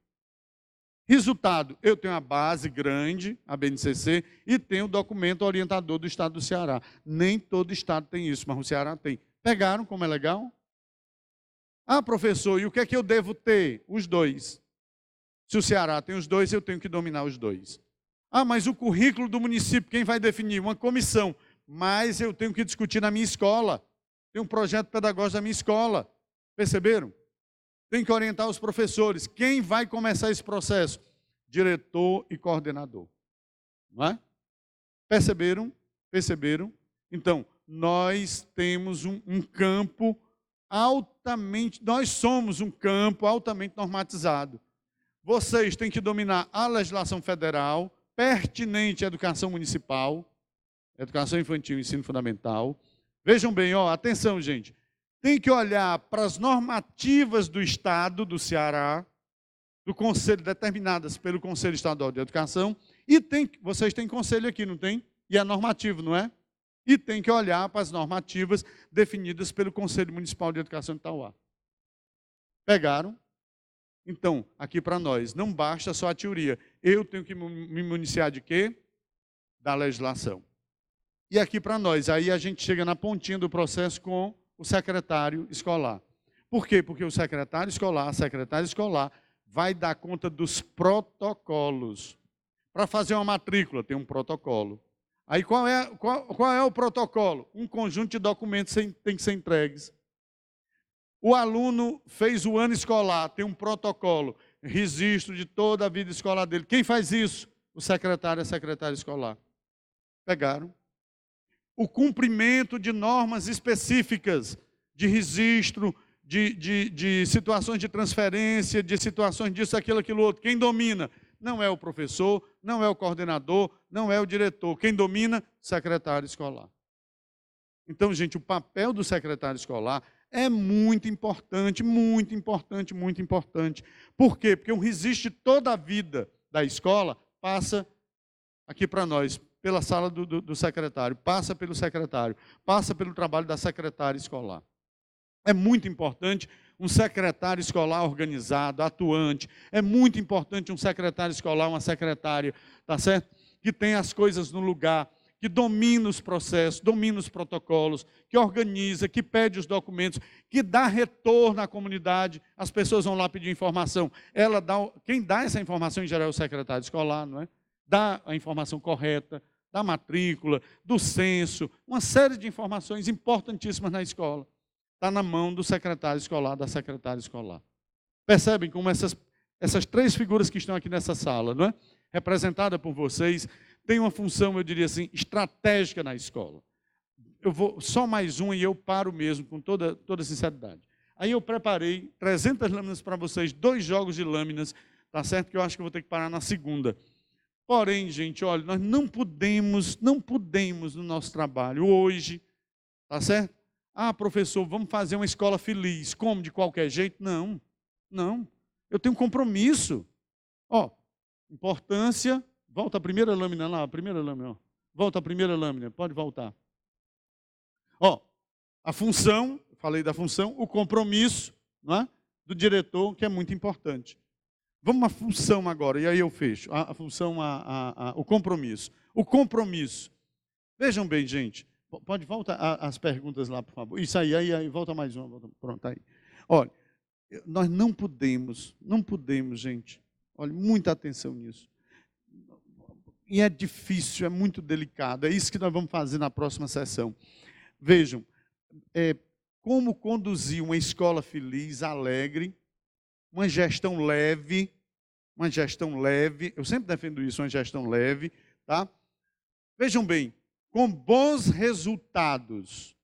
Resultado, eu tenho a base grande, a BNCC, e tenho o documento orientador do Estado do Ceará. Nem todo Estado tem isso, mas o Ceará tem. Pegaram como é legal? Ah, professor, e o que é que eu devo ter? Os dois. Se o Ceará tem os dois, eu tenho que dominar os dois. Ah, mas o currículo do município, quem vai definir? Uma comissão. Mas eu tenho que discutir na minha escola. Tem um projeto pedagógico da minha escola. Perceberam? Tem que orientar os professores. Quem vai começar esse processo? Diretor e coordenador. Não é? Perceberam? Perceberam? Então, nós temos um campo altamente, nós somos um campo altamente normatizado. Vocês têm que dominar a legislação federal, pertinente à educação municipal, educação infantil e ensino fundamental. Vejam bem, ó, atenção, gente. Tem que olhar para as normativas do Estado do Ceará, do Conselho, determinadas pelo Conselho Estadual de Educação, e vocês têm conselho aqui, não tem? E é normativo, não é? E tem que olhar para as normativas definidas pelo Conselho Municipal de Educação de Itauá. Pegaram? Então, aqui para nós, não basta só a teoria. Eu tenho que me municiar de quê? Da legislação. E aqui para nós, aí a gente chega na pontinha do processo com o secretário escolar. Por quê? Porque o secretário escolar, a secretária escolar, vai dar conta dos protocolos. Para fazer uma matrícula, tem um protocolo. Aí qual é o protocolo? Um conjunto de documentos tem que ser entregues. O aluno fez o ano escolar, tem um protocolo, registro de toda a vida escolar dele. Quem faz isso? O secretário e a secretária escolar. Pegaram? O cumprimento de normas específicas de registro, de situações de transferência, de situações disso, aquilo outro. Quem domina? Não é o professor, não é o coordenador, não é o diretor. Quem domina? Secretário escolar. Então, gente, o papel do secretário escolar é muito importante, muito importante, muito importante. Por quê? Porque o registro de toda a vida da escola passa aqui para nós, pela sala do secretário, passa pelo secretário, passa pelo trabalho da secretária escolar. É muito importante um secretário escolar organizado, atuante. É muito importante um secretário escolar, uma secretária, tá certo? Que tem as coisas no lugar, que domina os processos, domina os protocolos, que organiza, que pede os documentos, que dá retorno à comunidade. As pessoas vão lá pedir informação. Quem dá essa informação em geral é o secretário escolar, não é? Dá a informação correta, da matrícula, do censo, uma série de informações importantíssimas na escola. Está na mão do secretário escolar, da secretária escolar. Percebem como essas três figuras que estão aqui nessa sala, não é? Representada por vocês, tem uma função, eu diria assim, estratégica na escola. Eu vou só mais uma e eu paro mesmo, com toda sinceridade. Aí eu preparei 300 lâminas para vocês, 2 jogos de lâminas, tá certo? Que eu acho que eu vou ter que parar na segunda. Porém, gente, olha, nós não podemos no nosso trabalho hoje, tá certo? Ah, professor, vamos fazer uma escola feliz. Como? De qualquer jeito? Não, não. Eu tenho um compromisso. Ó, importância. Volta a primeira lâmina lá, a primeira lâmina. Ó. Volta a primeira lâmina, pode voltar. Ó, a função, falei da função, o compromisso, não é? Do diretor, que é muito importante. Vamos à função agora, e aí eu fecho. A função, o compromisso. O compromisso. Vejam bem, gente. Pode voltar as perguntas lá, por favor. Isso aí, volta mais uma. Pronto, aí. Olha, nós não podemos, gente. Olha, muita atenção nisso. E é difícil, é muito delicado. É isso que nós vamos fazer na próxima sessão. Vejam, como conduzir uma escola feliz, alegre, uma gestão leve, eu sempre defendo isso, uma gestão leve, tá? Vejam bem, com bons resultados.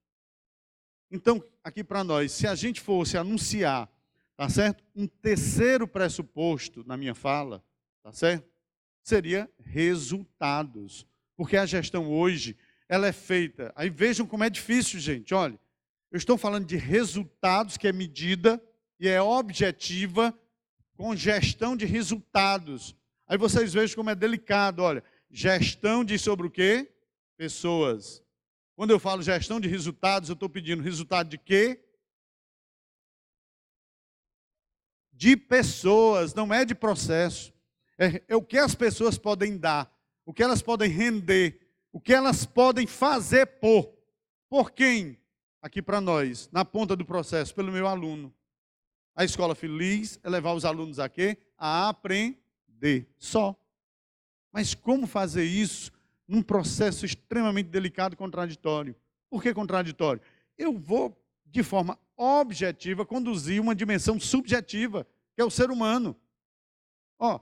Então, aqui para nós, se a gente fosse anunciar, tá certo? Um terceiro pressuposto na minha fala, tá certo? Seria resultados. Porque a gestão hoje, ela é feita, aí vejam como é difícil, gente, olha, eu estou falando de resultados, que é medida e é objetiva, com gestão de resultados. Aí vocês vejam como é delicado, olha, Gestão diz sobre o quê? Pessoas. Quando eu falo gestão de resultados, eu estou pedindo resultado de quê? De pessoas, não é de processo. É o que as pessoas podem dar, o que elas podem render, o que elas podem fazer por quem? Aqui para nós, na ponta do processo, pelo meu aluno. A escola feliz é levar os alunos a quê? A aprender, só. Mas como fazer isso num processo extremamente delicado e contraditório? Por que contraditório? Eu vou, de forma objetiva, conduzir uma dimensão subjetiva, que é o ser humano. Ó,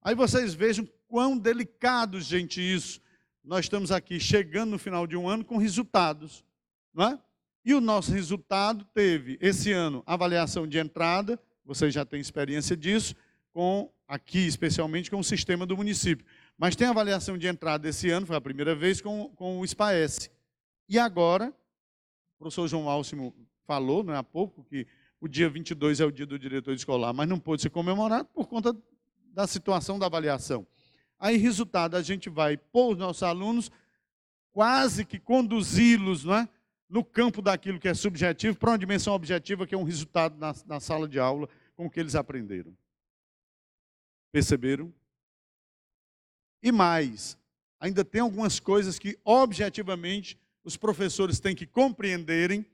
aí vocês vejam quão delicado, gente, isso. Nós estamos aqui chegando no final de um ano com resultados, não é? E o nosso resultado teve, esse ano, avaliação de entrada, vocês já têm experiência disso, aqui especialmente com o sistema do município. Mas tem avaliação de entrada esse ano, foi a primeira vez, com o SPAES. E agora, o professor João Alcimo falou, não é há pouco, que o dia 22 é o dia do diretor escolar, mas não pôde ser comemorado por conta da situação da avaliação. Aí, resultado, a gente vai pôr os nossos alunos, quase que conduzi-los, não é? No campo daquilo que é subjetivo, para uma dimensão objetiva, que é um resultado na sala de aula, com o que eles aprenderam. Perceberam? E mais, ainda tem algumas coisas que, objetivamente, os professores têm que compreenderem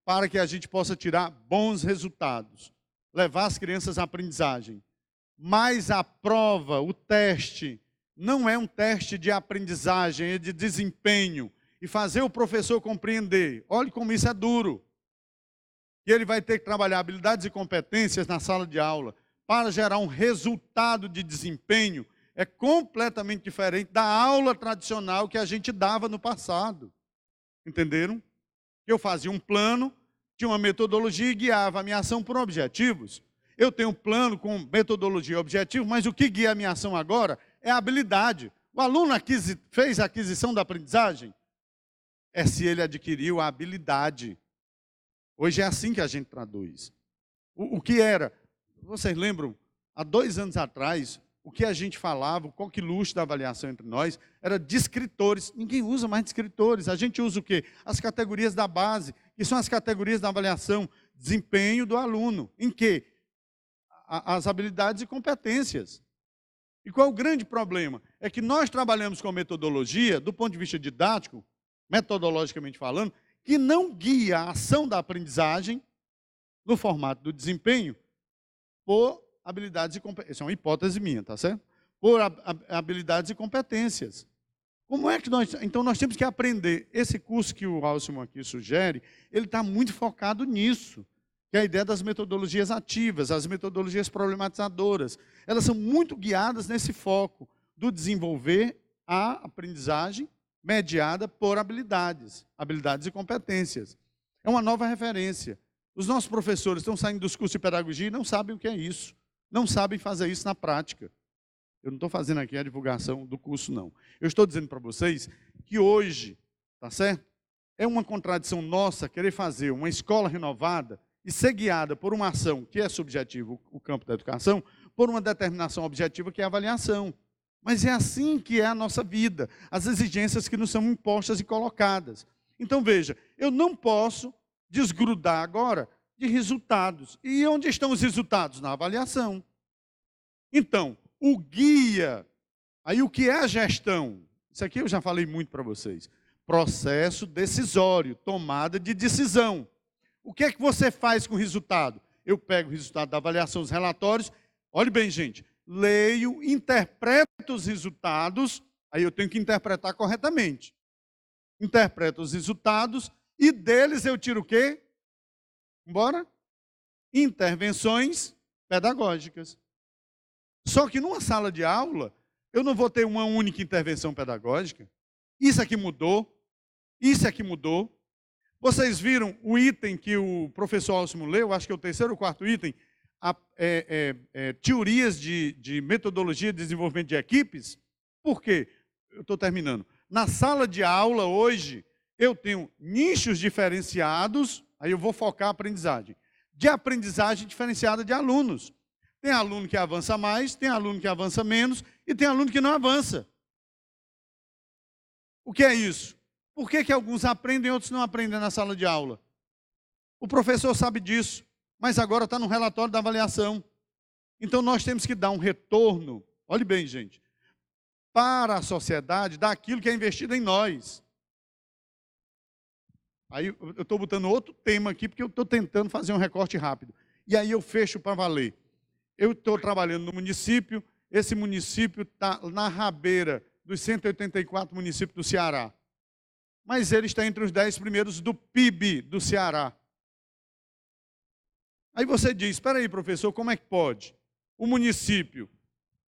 para que a gente possa tirar bons resultados, levar as crianças à aprendizagem. Mas a prova, o teste, não é um teste de aprendizagem, é de desempenho. E fazer o professor compreender, olhe como isso é duro. E ele vai ter que trabalhar habilidades e competências na sala de aula para gerar um resultado de desempenho. É completamente diferente da aula tradicional que a gente dava no passado. Entenderam? Eu fazia um plano, tinha uma metodologia e guiava a minha ação por objetivos. Eu tenho um plano com metodologia e objetivo, mas o que guia a minha ação agora é a habilidade. O aluno fez a aquisição da aprendizagem? É se ele adquiriu a habilidade. Hoje é assim que a gente traduz. O que era? Vocês lembram? Há 2 anos atrás, o que a gente falava, o coqueluche da avaliação entre nós, era descritores. Ninguém usa mais descritores. A gente usa o quê? As categorias da base, que são as categorias da avaliação. Desempenho do aluno. Em quê? As habilidades e competências. E qual é o grande problema? É que nós trabalhamos com metodologia, do ponto de vista didático, metodologicamente falando, que não guia a ação da aprendizagem no formato do desempenho por habilidades e competências. Isso é uma hipótese minha, tá certo? Por habilidades e competências. Como é que então nós temos que aprender. Esse curso que o Alcimo aqui sugere, ele está muito focado nisso, que é a ideia das metodologias ativas, as metodologias problematizadoras. Elas são muito guiadas nesse foco do desenvolver a aprendizagem mediada por habilidades e competências. É uma nova referência. Os nossos professores estão saindo dos cursos de pedagogia e não sabem o que é isso. Não sabem fazer isso na prática. Eu não estou fazendo aqui a divulgação do curso, não. Eu estou dizendo para vocês que hoje, tá certo? É uma contradição nossa querer fazer uma escola renovada e ser guiada por uma ação que é subjetiva, o campo da educação, por uma determinação objetiva que é a avaliação. Mas é assim que é a nossa vida, as exigências que nos são impostas e colocadas. Então, veja, eu não posso desgrudar agora de resultados. E onde estão os resultados? Na avaliação. Então, o guia, aí o que é a gestão? Isso aqui eu já falei muito para vocês. Processo decisório, tomada de decisão. O que é que você faz com o resultado? Eu pego o resultado da avaliação, os relatórios, olhe bem, gente, leio, interpreto os resultados, aí eu tenho que interpretar corretamente. Interpreto os resultados e deles eu tiro o quê? Bora? Intervenções pedagógicas. Só que numa sala de aula, eu não vou ter uma única intervenção pedagógica. Isso aqui mudou, isso aqui mudou. Vocês viram o item que o professor Alcimo leu, acho que é o 3º ou 4º item, teorias de metodologia de desenvolvimento de equipes. Por quê? Eu estou terminando. Na sala de aula, hoje, eu tenho nichos diferenciados, aí eu vou focar a aprendizagem. De aprendizagem diferenciada de alunos. Tem aluno que avança mais, tem aluno que avança menos, e tem aluno que não avança. O que é isso? Por que alguns aprendem e outros não aprendem na sala de aula? O professor sabe disso, mas agora está no relatório da avaliação. Então nós temos que dar um retorno, olhe bem, gente, para a sociedade daquilo que é investido em nós. Aí eu estou botando outro tema aqui, porque eu estou tentando fazer um recorte rápido. E aí eu fecho para valer. Eu estou trabalhando no município, esse município está na rabeira dos 184 municípios do Ceará. Mas ele está entre os 10 primeiros do PIB do Ceará. Aí você diz, espera aí, professor, como é que pode? O município,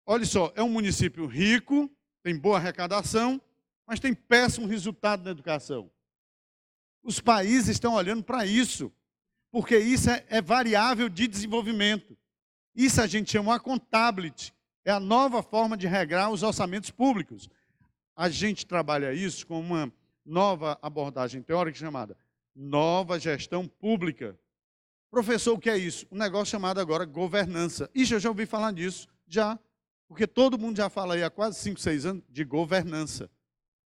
olha só, é um município rico, tem boa arrecadação, mas tem péssimo resultado na educação. Os países estão olhando para isso, porque isso é variável de desenvolvimento. Isso a gente chama accountability, é a nova forma de regrar os orçamentos públicos. A gente trabalha isso com uma nova abordagem teórica chamada nova gestão pública. Professor, o que é isso? Um negócio chamado agora governança. Ixi, eu já ouvi falar disso, já, porque todo mundo já fala aí há quase 5, 6 anos de governança.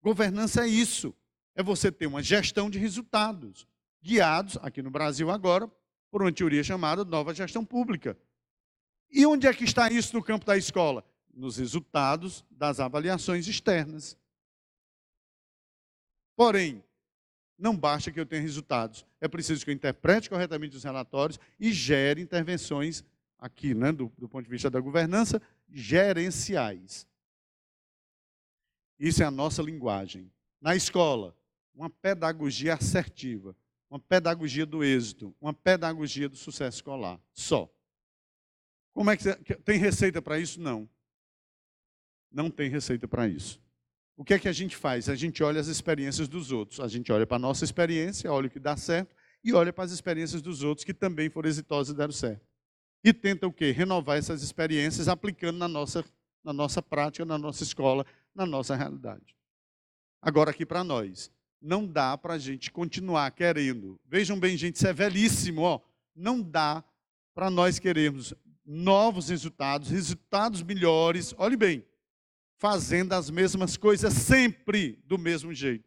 Governança é isso, é você ter uma gestão de resultados, guiados, aqui no Brasil agora, por uma teoria chamada nova gestão pública. E onde é que está isso no campo da escola? Nos resultados das avaliações externas. Porém, não basta que eu tenha resultados. É preciso que eu interprete corretamente os relatórios e gere intervenções aqui, né, do ponto de vista da governança, gerenciais. Isso é a nossa linguagem. Na escola, uma pedagogia assertiva, uma pedagogia do êxito, uma pedagogia do sucesso escolar. Só. Como é que tem receita para isso? Não. Não tem receita para isso. O que é que a gente faz? A gente olha as experiências dos outros. A gente olha para a nossa experiência, olha o que dá certo e olha para as experiências dos outros que também foram exitosas e deram certo. E tenta o quê? Renovar essas experiências aplicando na nossa prática, na nossa escola, na nossa realidade. Agora aqui para nós, não dá para a gente continuar querendo. Vejam bem, gente, isso é velhíssimo. Ó. Não dá para nós querermos novos resultados, resultados melhores. Olhe bem. Fazendo as mesmas coisas sempre do mesmo jeito.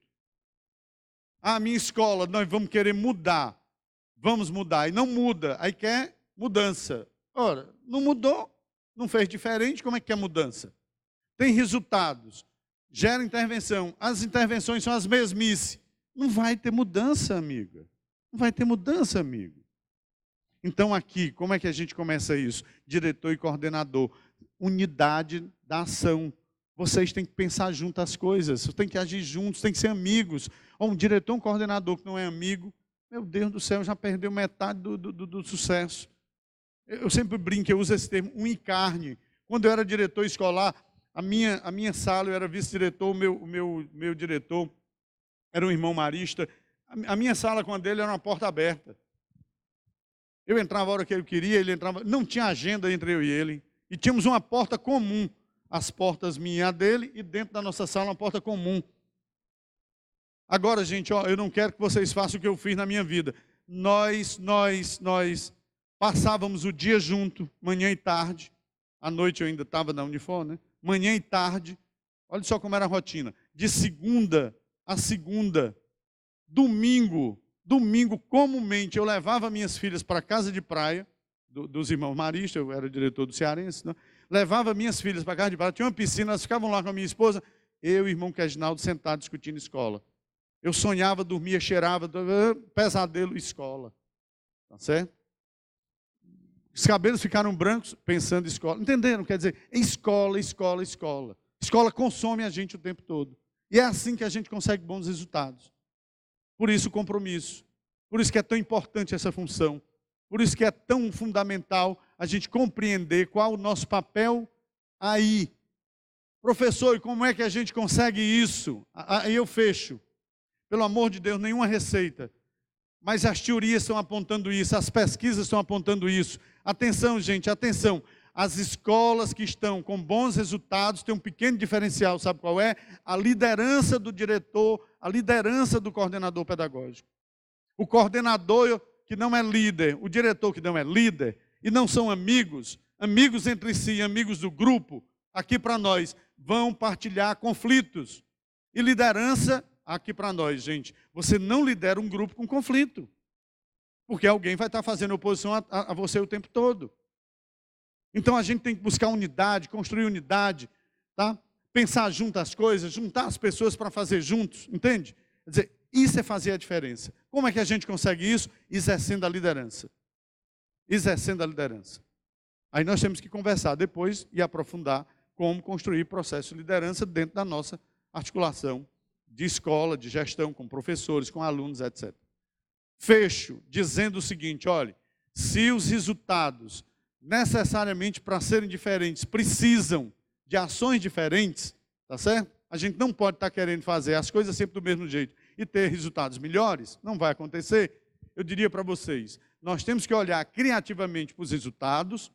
A minha escola, nós vamos querer mudar. Vamos mudar. E não muda. Aí quer mudança. Ora, não mudou, não fez diferente, como é que é mudança? Tem resultados, gera intervenção. As intervenções são as mesmices. Não vai ter mudança, amiga. Não vai ter mudança, amigo. Então aqui, como é que a gente começa isso? Diretor e coordenador. Unidade da ação. Vocês têm que pensar junto as coisas, vocês têm que agir juntos, têm que ser amigos. Um diretor, um coordenador que não é amigo, meu Deus do céu, já perdeu metade do sucesso. Eu sempre brinco, eu uso esse termo, unha e carne. Quando eu era diretor escolar, a minha sala, eu era vice-diretor, o meu diretor era um irmão marista. A minha sala com a dele era uma porta aberta. Eu entrava a hora que ele queria, ele entrava, não tinha agenda entre eu e ele. E tínhamos uma porta comum. As portas minha e a dele, e dentro da nossa sala uma porta comum. Agora, gente, ó, eu não quero que vocês façam o que eu fiz na minha vida. Nós passávamos o dia junto, manhã e tarde. À noite eu ainda estava na Unifor, né? Manhã e tarde. Olha só como era a rotina. De segunda a segunda, domingo, comumente, eu levava minhas filhas para a casa de praia, dos irmãos maristas, eu era diretor do Cearense, né? Levava minhas filhas para a casa de praia, tinha uma piscina, elas ficavam lá com a minha esposa, eu e o irmão Reginaldo sentados discutindo escola. Eu sonhava, dormia, cheirava, pesadelo, escola. Tá certo? Os cabelos ficaram brancos pensando em escola. Entenderam? Quer dizer, escola, escola, escola. Escola consome a gente o tempo todo. E é assim que a gente consegue bons resultados. Por isso o compromisso. Por isso que é tão importante essa função. Por isso que é tão fundamental a gente compreender qual o nosso papel aí. Professor, e como é que a gente consegue isso? Aí eu fecho. Pelo amor de Deus, nenhuma receita. Mas as teorias estão apontando isso, as pesquisas estão apontando isso. Atenção, gente, atenção. As escolas que estão com bons resultados têm um pequeno diferencial, sabe qual é? A liderança do diretor, a liderança do coordenador pedagógico. O coordenador que não é líder, o diretor que não é líder, e não são amigos, amigos entre si, amigos do grupo, aqui para nós, vão partilhar conflitos. E liderança, aqui para nós, gente, você não lidera um grupo com conflito. Porque alguém vai estar fazendo oposição a você o tempo todo. Então a gente tem que buscar unidade, construir unidade, tá? Pensar junto as coisas, juntar as pessoas para fazer juntos, entende? Quer dizer, isso é fazer a diferença. Como é que a gente consegue isso? Exercendo a liderança. Exercendo a liderança. Aí nós temos que conversar depois e aprofundar como construir processo de liderança dentro da nossa articulação de escola, de gestão, com professores, com alunos, etc. Fecho dizendo o seguinte, olha, se os resultados necessariamente para serem diferentes precisam de ações diferentes, tá certo? A gente não pode estar querendo fazer as coisas sempre do mesmo jeito e ter resultados melhores, não vai acontecer. Eu diria para vocês, nós temos que olhar criativamente para os resultados,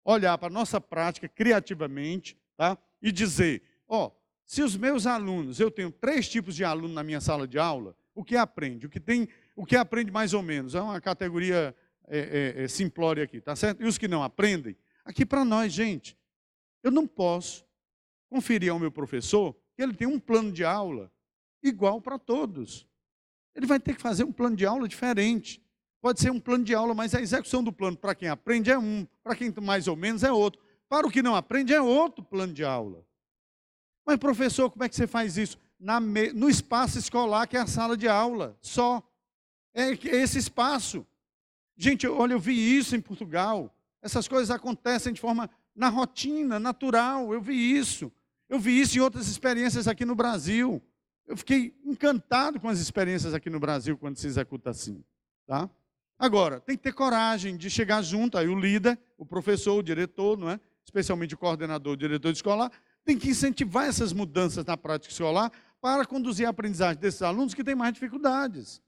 olhar para a nossa prática criativamente, tá? E dizer, ó, se os meus alunos, eu tenho 3 tipos de aluno na minha sala de aula, o que aprende? O que aprende mais ou menos? É uma categoria simplória aqui, tá certo? E os que não aprendem? Aqui para nós, gente, eu não posso conferir ao meu professor que ele tem um plano de aula igual para todos. Ele vai ter que fazer um plano de aula diferente. Pode ser um plano de aula, mas a execução do plano para quem aprende é um, para quem mais ou menos é outro. Para o que não aprende é outro plano de aula. Mas, professor, como é que você faz isso? No espaço escolar, que é a sala de aula, só. É esse espaço. Gente, olha, eu vi isso em Portugal. Essas coisas acontecem de forma, na rotina, natural. Eu vi isso. Eu vi isso em outras experiências aqui no Brasil. Eu fiquei encantado com as experiências aqui no Brasil quando se executa assim. Tá? Agora, tem que ter coragem de chegar junto, aí o líder, o professor, o diretor, não é? Especialmente o coordenador, o diretor escolar, tem que incentivar essas mudanças na prática escolar para conduzir a aprendizagem desses alunos que têm mais dificuldades,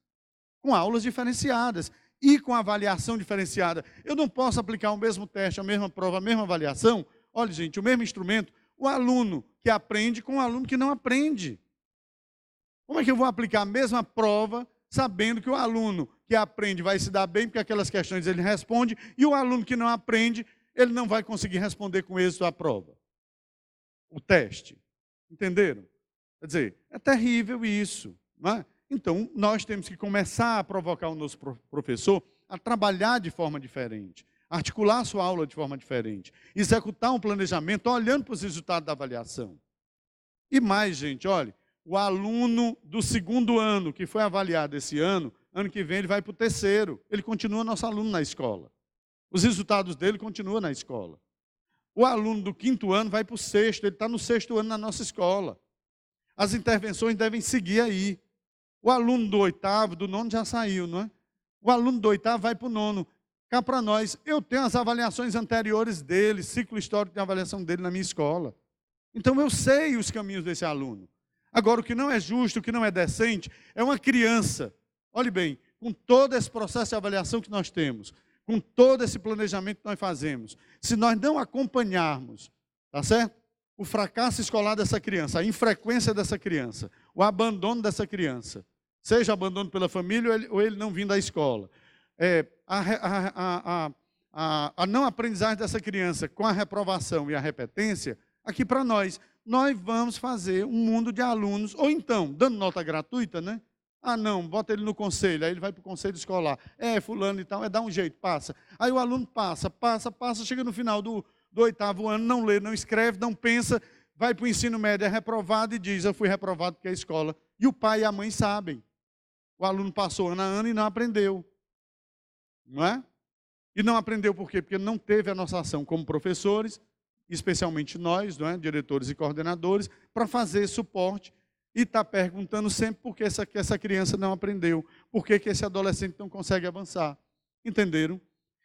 com aulas diferenciadas e com avaliação diferenciada. Eu não posso aplicar o mesmo teste, a mesma prova, a mesma avaliação, olha, gente, o mesmo instrumento, o aluno que aprende com o aluno que não aprende. Como é que eu vou aplicar a mesma prova sabendo que o aluno que aprende vai se dar bem, porque aquelas questões ele responde, e o aluno que não aprende, ele não vai conseguir responder com êxito a prova? O teste. Entenderam? Quer dizer, é terrível isso. Não é? Então, nós temos que começar a provocar o nosso professor a trabalhar de forma diferente, articular a sua aula de forma diferente, executar um planejamento olhando para os resultados da avaliação. E mais, gente, olha, o aluno do 2º ano, que foi avaliado esse ano que vem ele vai para o 3º. Ele continua nosso aluno na escola. Os resultados dele continuam na escola. O aluno do 5º ano vai para o 6º, ele está no 6º ano na nossa escola. As intervenções devem seguir aí. O aluno do 8º, do 9º já saiu, não é? O aluno do 8º vai para o 9º. Cá para nós, eu tenho as avaliações anteriores dele, ciclo histórico de avaliação dele na minha escola. Então eu sei os caminhos desse aluno. Agora, o que não é justo, o que não é decente, é uma criança, olhe bem, com todo esse processo de avaliação que nós temos, com todo esse planejamento que nós fazemos, se nós não acompanharmos, tá certo? O fracasso escolar dessa criança, a infrequência dessa criança, o abandono dessa criança, seja abandono pela família ou ele não vindo à escola, a não aprendizagem dessa criança com a reprovação e a repetência, aqui para nós vamos fazer um mundo de alunos, ou então, dando nota gratuita, né? Ah, não, bota ele no conselho, aí ele vai para o conselho escolar. Fulano e tal, dá um jeito, passa. Aí o aluno passa, chega no final do 8º ano, não lê, não escreve, não pensa, vai para o ensino médio, é reprovado e diz, eu fui reprovado porque é a escola. E o pai e a mãe sabem. O aluno passou ano a ano e não aprendeu. Não é? E não aprendeu por quê? Porque não teve a nossa ação como professores, especialmente nós, não é? Diretores e coordenadores, para fazer suporte e está perguntando sempre por que essa criança não aprendeu, por que esse adolescente não consegue avançar. Entenderam?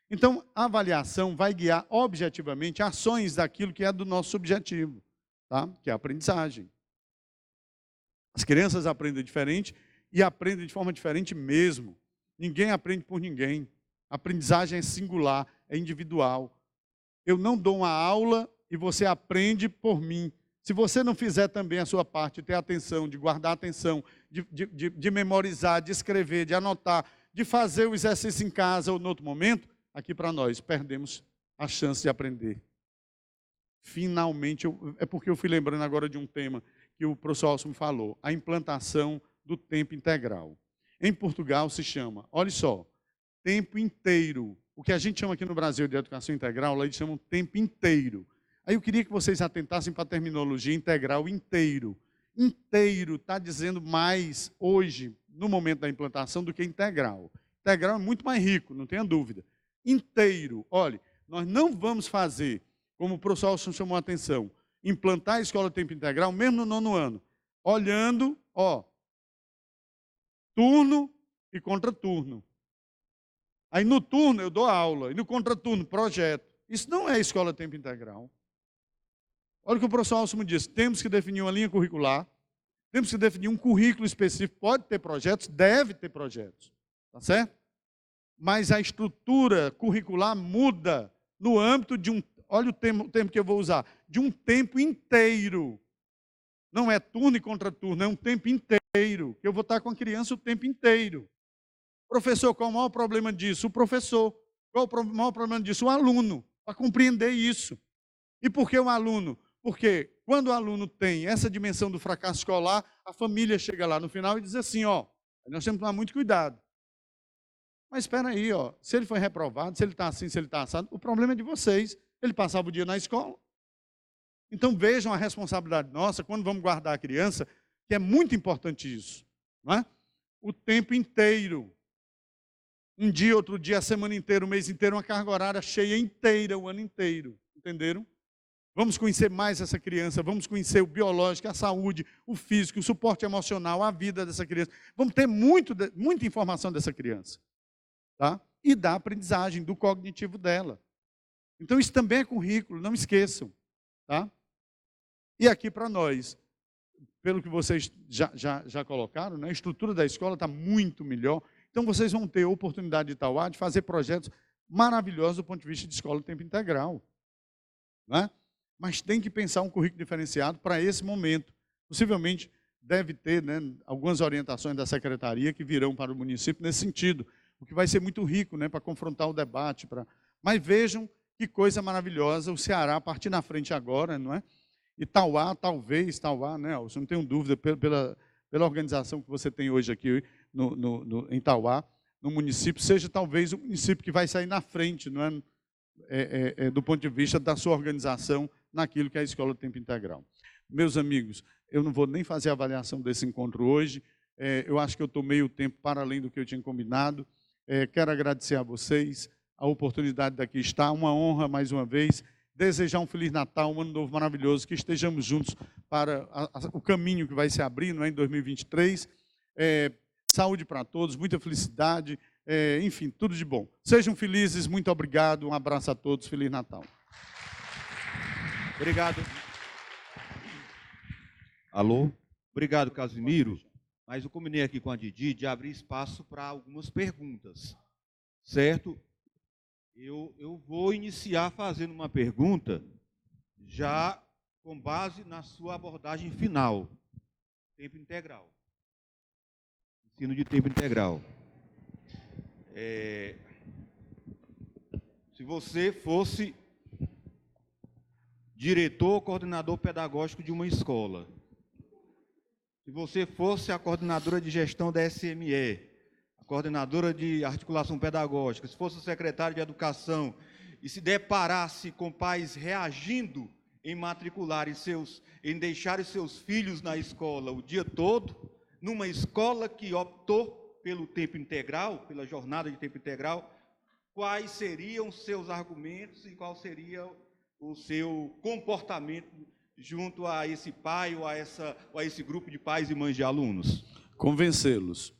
Então, a avaliação vai guiar objetivamente ações daquilo que é do nosso objetivo, tá? Que é a aprendizagem. As crianças aprendem diferente e aprendem de forma diferente mesmo. Ninguém aprende por ninguém. A aprendizagem é singular, é individual. Eu não dou uma aula e você aprende por mim. Se você não fizer também a sua parte, de ter atenção, de guardar atenção, de memorizar, de escrever, de anotar, de fazer o exercício em casa ou em outro momento, aqui para nós, perdemos a chance de aprender. finalmente, é porque eu fui lembrando agora de um tema que o professor Alcimo falou, a implantação do tempo integral. Em Portugal se chama, olha só, tempo inteiro. O que a gente chama aqui no Brasil de educação integral, lá eles chamam tempo inteiro. Aí eu queria que vocês atentassem para a terminologia integral inteiro. Inteiro está dizendo mais hoje, no momento da implantação, do que integral. Integral é muito mais rico, não tenha dúvida. Inteiro, olha, nós não vamos fazer, como o professor Alcimo chamou a atenção, implantar a escola tempo integral, mesmo no 9º ano, olhando, turno e contraturno. Aí no turno eu dou aula, e no contraturno, projeto. Isso não é escola tempo integral. Olha o que o professor Alcimo disse, temos que definir uma linha curricular, temos que definir um currículo específico, pode ter projetos, deve ter projetos, tá certo? Mas a estrutura curricular muda no âmbito de olha o termo que eu vou usar, de um tempo inteiro. Não é turno e contraturno, é um tempo inteiro, que eu vou estar com a criança o tempo inteiro. Professor, qual o maior problema disso? O professor. Qual o maior problema disso? O aluno, para compreender isso. E por que o aluno? Porque quando o aluno tem essa dimensão do fracasso escolar, a família chega lá no final e diz assim, nós temos que tomar muito cuidado. Mas espera aí, se ele foi reprovado, se ele está assim, se ele está assado, o problema é de vocês. Ele passava o dia na escola. Então vejam a responsabilidade nossa, quando vamos guardar a criança, que é muito importante isso. Não é? O tempo inteiro. Um dia, outro dia, a semana inteira, o mês inteiro, uma carga horária cheia inteira, o ano inteiro. Entenderam? Vamos conhecer mais essa criança, vamos conhecer o biológico, a saúde, o físico, o suporte emocional, a vida dessa criança. Vamos ter muita informação dessa criança. Tá? E da aprendizagem, do cognitivo dela. Então, isso também é currículo, não esqueçam. Tá? E aqui para nós, pelo que vocês já colocaram, né, a estrutura da escola está muito melhor. Então, vocês vão ter a oportunidade de Itauá de fazer projetos maravilhosos do ponto de vista de escola de tempo integral. Né? Mas tem que pensar um currículo diferenciado para esse momento. Possivelmente deve ter, né, algumas orientações da secretaria que virão para o município nesse sentido, o que vai ser muito rico, né, para confrontar o debate. Mas vejam que coisa maravilhosa o Ceará partir na frente agora, não é? Itauá, né, Alcimo, não tenho dúvida, pela organização que você tem hoje aqui em Itauá, no município, seja talvez o município que vai sair na frente, não é? Do ponto de vista da sua organização naquilo que é a escola de tempo integral. Meus amigos, eu não vou nem fazer a avaliação desse encontro hoje, eu acho que eu tomei o tempo para além do que eu tinha combinado. Quero agradecer a vocês a oportunidade daqui estar, uma honra mais uma vez, desejar um Feliz Natal, um Ano Novo maravilhoso, que estejamos juntos para o caminho que vai se abrir, não é, em 2023. Saúde para todos, muita felicidade, enfim, tudo de bom. Sejam felizes, muito obrigado, um abraço a todos, Feliz Natal. Obrigado. Alô? Obrigado, Casimiro. Mas eu combinei aqui com a Didi de abrir espaço para algumas perguntas, certo? Eu vou iniciar fazendo uma pergunta, já com base na sua abordagem final. Tempo integral. Ensino de tempo integral. Se você fosse diretor ou coordenador pedagógico de uma escola, se você fosse a coordenadora de gestão da SME, a coordenadora de articulação pedagógica, se fosse o secretário de educação e se deparasse com pais reagindo em matricular em deixar seus filhos na escola o dia todo, numa escola que optou pelo tempo integral, pela jornada de tempo integral, quais seriam os seus argumentos e qual seria o seu comportamento junto a esse pai ou a esse grupo de pais e mães de alunos? Convencê-los.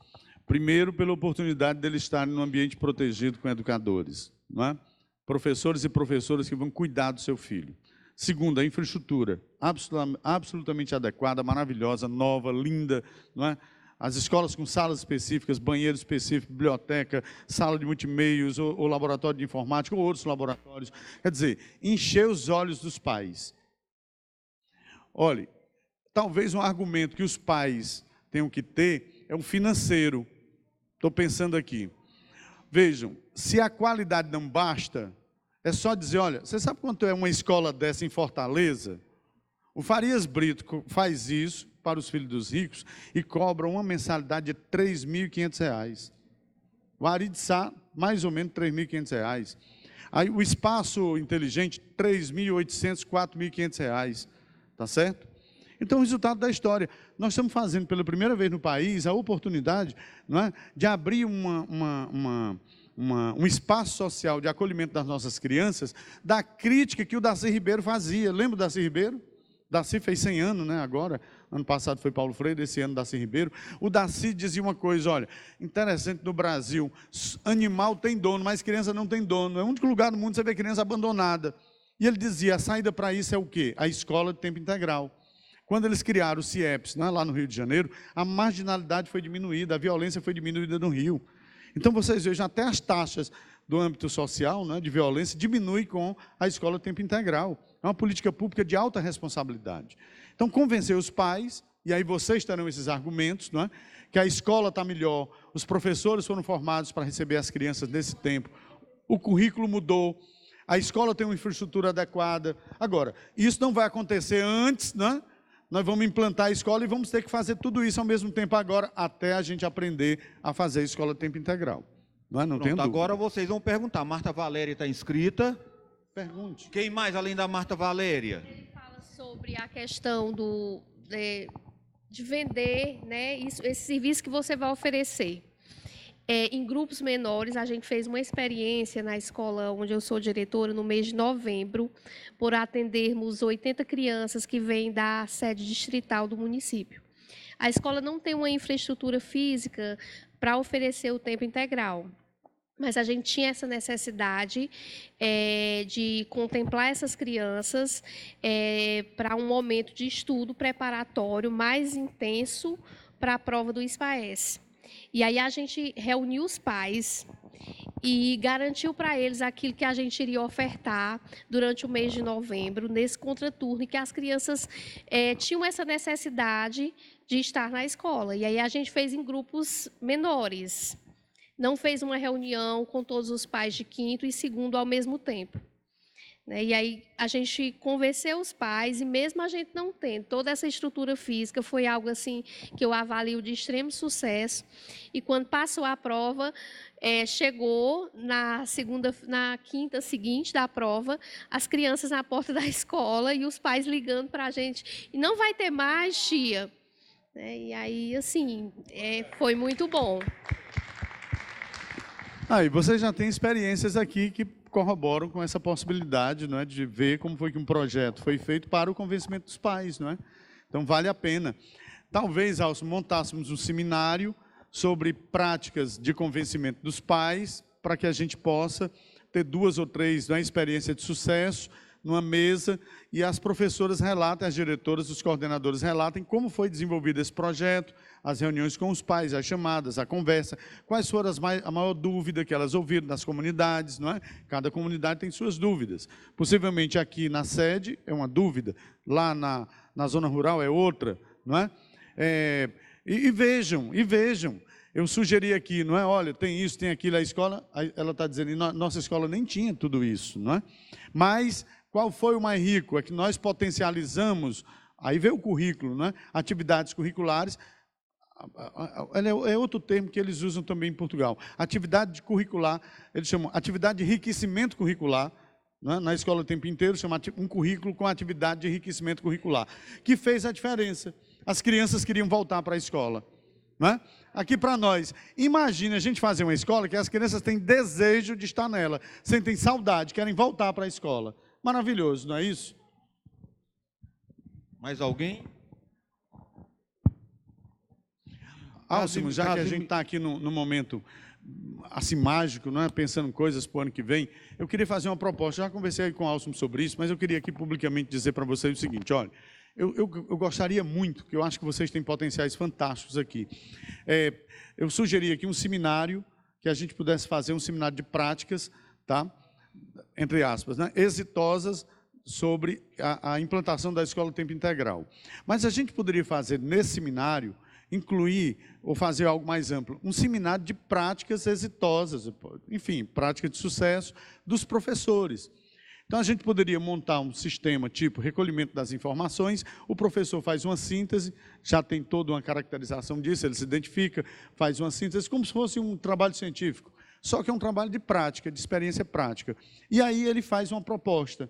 Primeiro, pela oportunidade deles estarem num ambiente protegido com educadores, não é? Professores e professoras que vão cuidar do seu filho. Segundo, a infraestrutura absolutamente adequada, maravilhosa, nova, linda, não é? As escolas com salas específicas, banheiro específico, biblioteca, sala de multimeios, ou laboratório de informática, ou outros laboratórios. Quer dizer, encher os olhos dos pais. Olhe, talvez um argumento que os pais tenham que ter é um financeiro. Estou pensando aqui. Vejam, se a qualidade não basta, É só dizer, olha, você sabe quanto é uma escola dessa em Fortaleza? O Farias Brito faz isso para os filhos dos ricos e cobra uma mensalidade de R$ 3.500. O Aritzá, mais ou menos R$ 3.500. Aí o Espaço Inteligente, R$ 3.800, R$ 4.500. Tá certo? Então, o resultado da história. Nós estamos fazendo pela primeira vez no país a oportunidade, não é, de abrir um espaço social de acolhimento das nossas crianças, da crítica que o Darcy Ribeiro fazia. Lembra o Darcy Ribeiro? Darcy fez 100 anos, né, agora. Ano passado foi Paulo Freire, esse ano Darcy Ribeiro. O Darcy dizia uma coisa, olha, interessante, no Brasil, animal tem dono, mas criança não tem dono. É o único lugar no mundo que você vê criança abandonada. E ele dizia, a saída para isso é o quê? A escola de tempo integral. Quando eles criaram o CIEPS, né, lá no Rio de Janeiro, a marginalidade foi diminuída, a violência foi diminuída no Rio. Então, vocês vejam, até as taxas do âmbito social, né, de violência, diminuem com a escola de tempo integral. É uma política pública de alta responsabilidade. Então, convencer os pais, e aí vocês terão esses argumentos, não é, que a escola está melhor, os professores foram formados para receber as crianças nesse tempo, o currículo mudou, a escola tem uma infraestrutura adequada. Agora, isso não vai acontecer antes, né? Nós vamos implantar a escola e vamos ter que fazer tudo isso ao mesmo tempo agora, até a gente aprender a fazer a escola de tempo integral. Não é? Não tem dúvida. Agora vocês vão perguntar. Marta Valéria está inscrita. Pergunte. Quem mais além da Marta Valéria? Ele fala sobre a questão de vender, né, esse serviço que você vai oferecer. Em grupos menores, a gente fez uma experiência na escola onde eu sou diretora no mês de novembro, por atendermos 80 crianças que vêm da sede distrital do município. A escola não tem uma infraestrutura física para oferecer o tempo integral, mas a gente tinha essa necessidade de contemplar essas crianças para um momento de estudo preparatório mais intenso para a prova do SPAES. E aí a gente reuniu os pais e garantiu para eles aquilo que a gente iria ofertar durante o mês de novembro, nesse contraturno, e que as crianças tinham essa necessidade de estar na escola. E aí a gente fez em grupos menores. Não fez uma reunião com todos os pais de quinto e segundo ao mesmo tempo. E aí a gente convenceu os pais, e mesmo a gente não tendo toda essa estrutura física, foi algo assim que eu avalio de extremo sucesso. E quando passou a prova, chegou na quinta seguinte da prova, as crianças na porta da escola e os pais ligando para a gente. E não vai ter mais, tia? E aí, assim, foi muito bom. E vocês já têm experiências aqui que corroboram com essa possibilidade, não é, de ver como foi que um projeto foi feito para o convencimento dos pais, não é? Então, vale a pena. Talvez, Alson, montássemos um seminário sobre práticas de convencimento dos pais, para que a gente possa ter 2 ou 3 experiências de sucesso numa mesa, e as professoras relatem, as diretoras, os coordenadores relatem como foi desenvolvido esse projeto, as reuniões com os pais, as chamadas, a conversa, quais foram a maior dúvida que elas ouviram das comunidades, não é? Cada comunidade tem suas dúvidas. Possivelmente aqui na sede é uma dúvida, lá na zona rural é outra, não é? E vejam, eu sugeri aqui, não é? Olha, tem isso, tem aquilo, a escola, ela está dizendo, nossa escola nem tinha tudo isso, não é? Mas qual foi o mais rico? É que nós potencializamos, aí veio o currículo, né? Atividades curriculares, é outro termo que eles usam também em Portugal. Atividade curricular, eles chamam atividade de enriquecimento curricular, né? Na escola o tempo inteiro, chama um currículo com atividade de enriquecimento curricular, que fez a diferença. As crianças queriam voltar para a escola. Né? Aqui para nós, imagine a gente fazer uma escola que as crianças têm desejo de estar nela, sentem saudade, querem voltar para a escola. Maravilhoso, não é isso? Mais alguém? Alcimo, já que a gente está aqui no momento assim mágico, não é? Pensando em coisas para o ano que vem, eu queria fazer uma proposta. Já conversei com o Alcimo sobre isso, mas eu queria aqui publicamente dizer para vocês o seguinte: olha, eu gostaria muito, que eu acho que vocês têm potenciais fantásticos aqui. Eu sugeri aqui um seminário, que a gente pudesse fazer um seminário de práticas, tá? Entre aspas, né? Exitosas, sobre a implantação da escola tempo integral. Mas a gente poderia fazer nesse seminário, incluir ou fazer algo mais amplo, um seminário de práticas exitosas, enfim, prática de sucesso dos professores. Então, a gente poderia montar um sistema tipo recolhimento das informações, o professor faz uma síntese, já tem toda uma caracterização disso, ele se identifica, faz uma síntese, como se fosse um trabalho científico, só que é um trabalho de prática, de experiência prática. E aí ele faz uma proposta,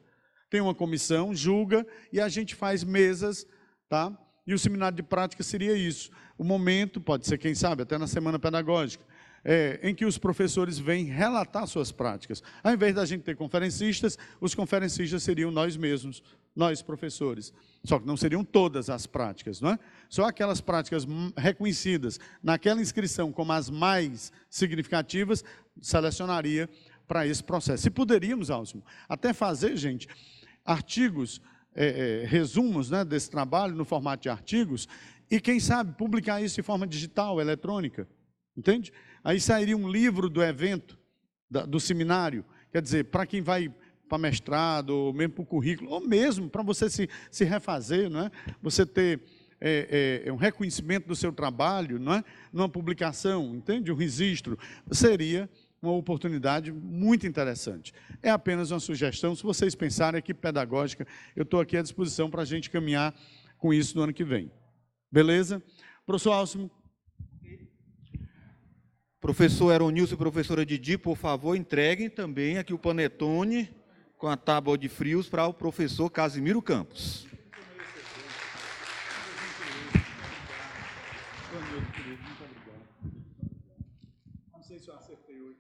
tem uma comissão, julga, e a gente faz mesas, tá? E o seminário de prática seria isso, o momento, pode ser, quem sabe, até na semana pedagógica, em que os professores vêm relatar suas práticas. Ao invés da gente ter conferencistas, os conferencistas seriam nós mesmos, nós professores. Só que não seriam todas as práticas, não é? Só aquelas práticas reconhecidas naquela inscrição como as mais significativas, selecionaria para esse processo. E poderíamos, Alcimo, até fazer, gente, artigos, resumos, né, desse trabalho no formato de artigos, e quem sabe publicar isso de forma digital, eletrônica, entende? Aí sairia um livro do evento, do seminário, quer dizer, para quem vai para mestrado, ou mesmo para o currículo, ou mesmo para você se refazer, não é? Você ter um reconhecimento do seu trabalho, não é? Numa publicação, entende? Um registro, seria uma oportunidade muito interessante. É apenas uma sugestão, se vocês pensarem, a equipe pedagógica, eu estou aqui à disposição para a gente caminhar com isso no ano que vem. Beleza? Professor Alcimo. Professor Aeronilson e professora Didi, por favor, entreguem também aqui o panetone com a tábua de frios para o professor Casimiro Campos. Não sei se eu acertei hoje.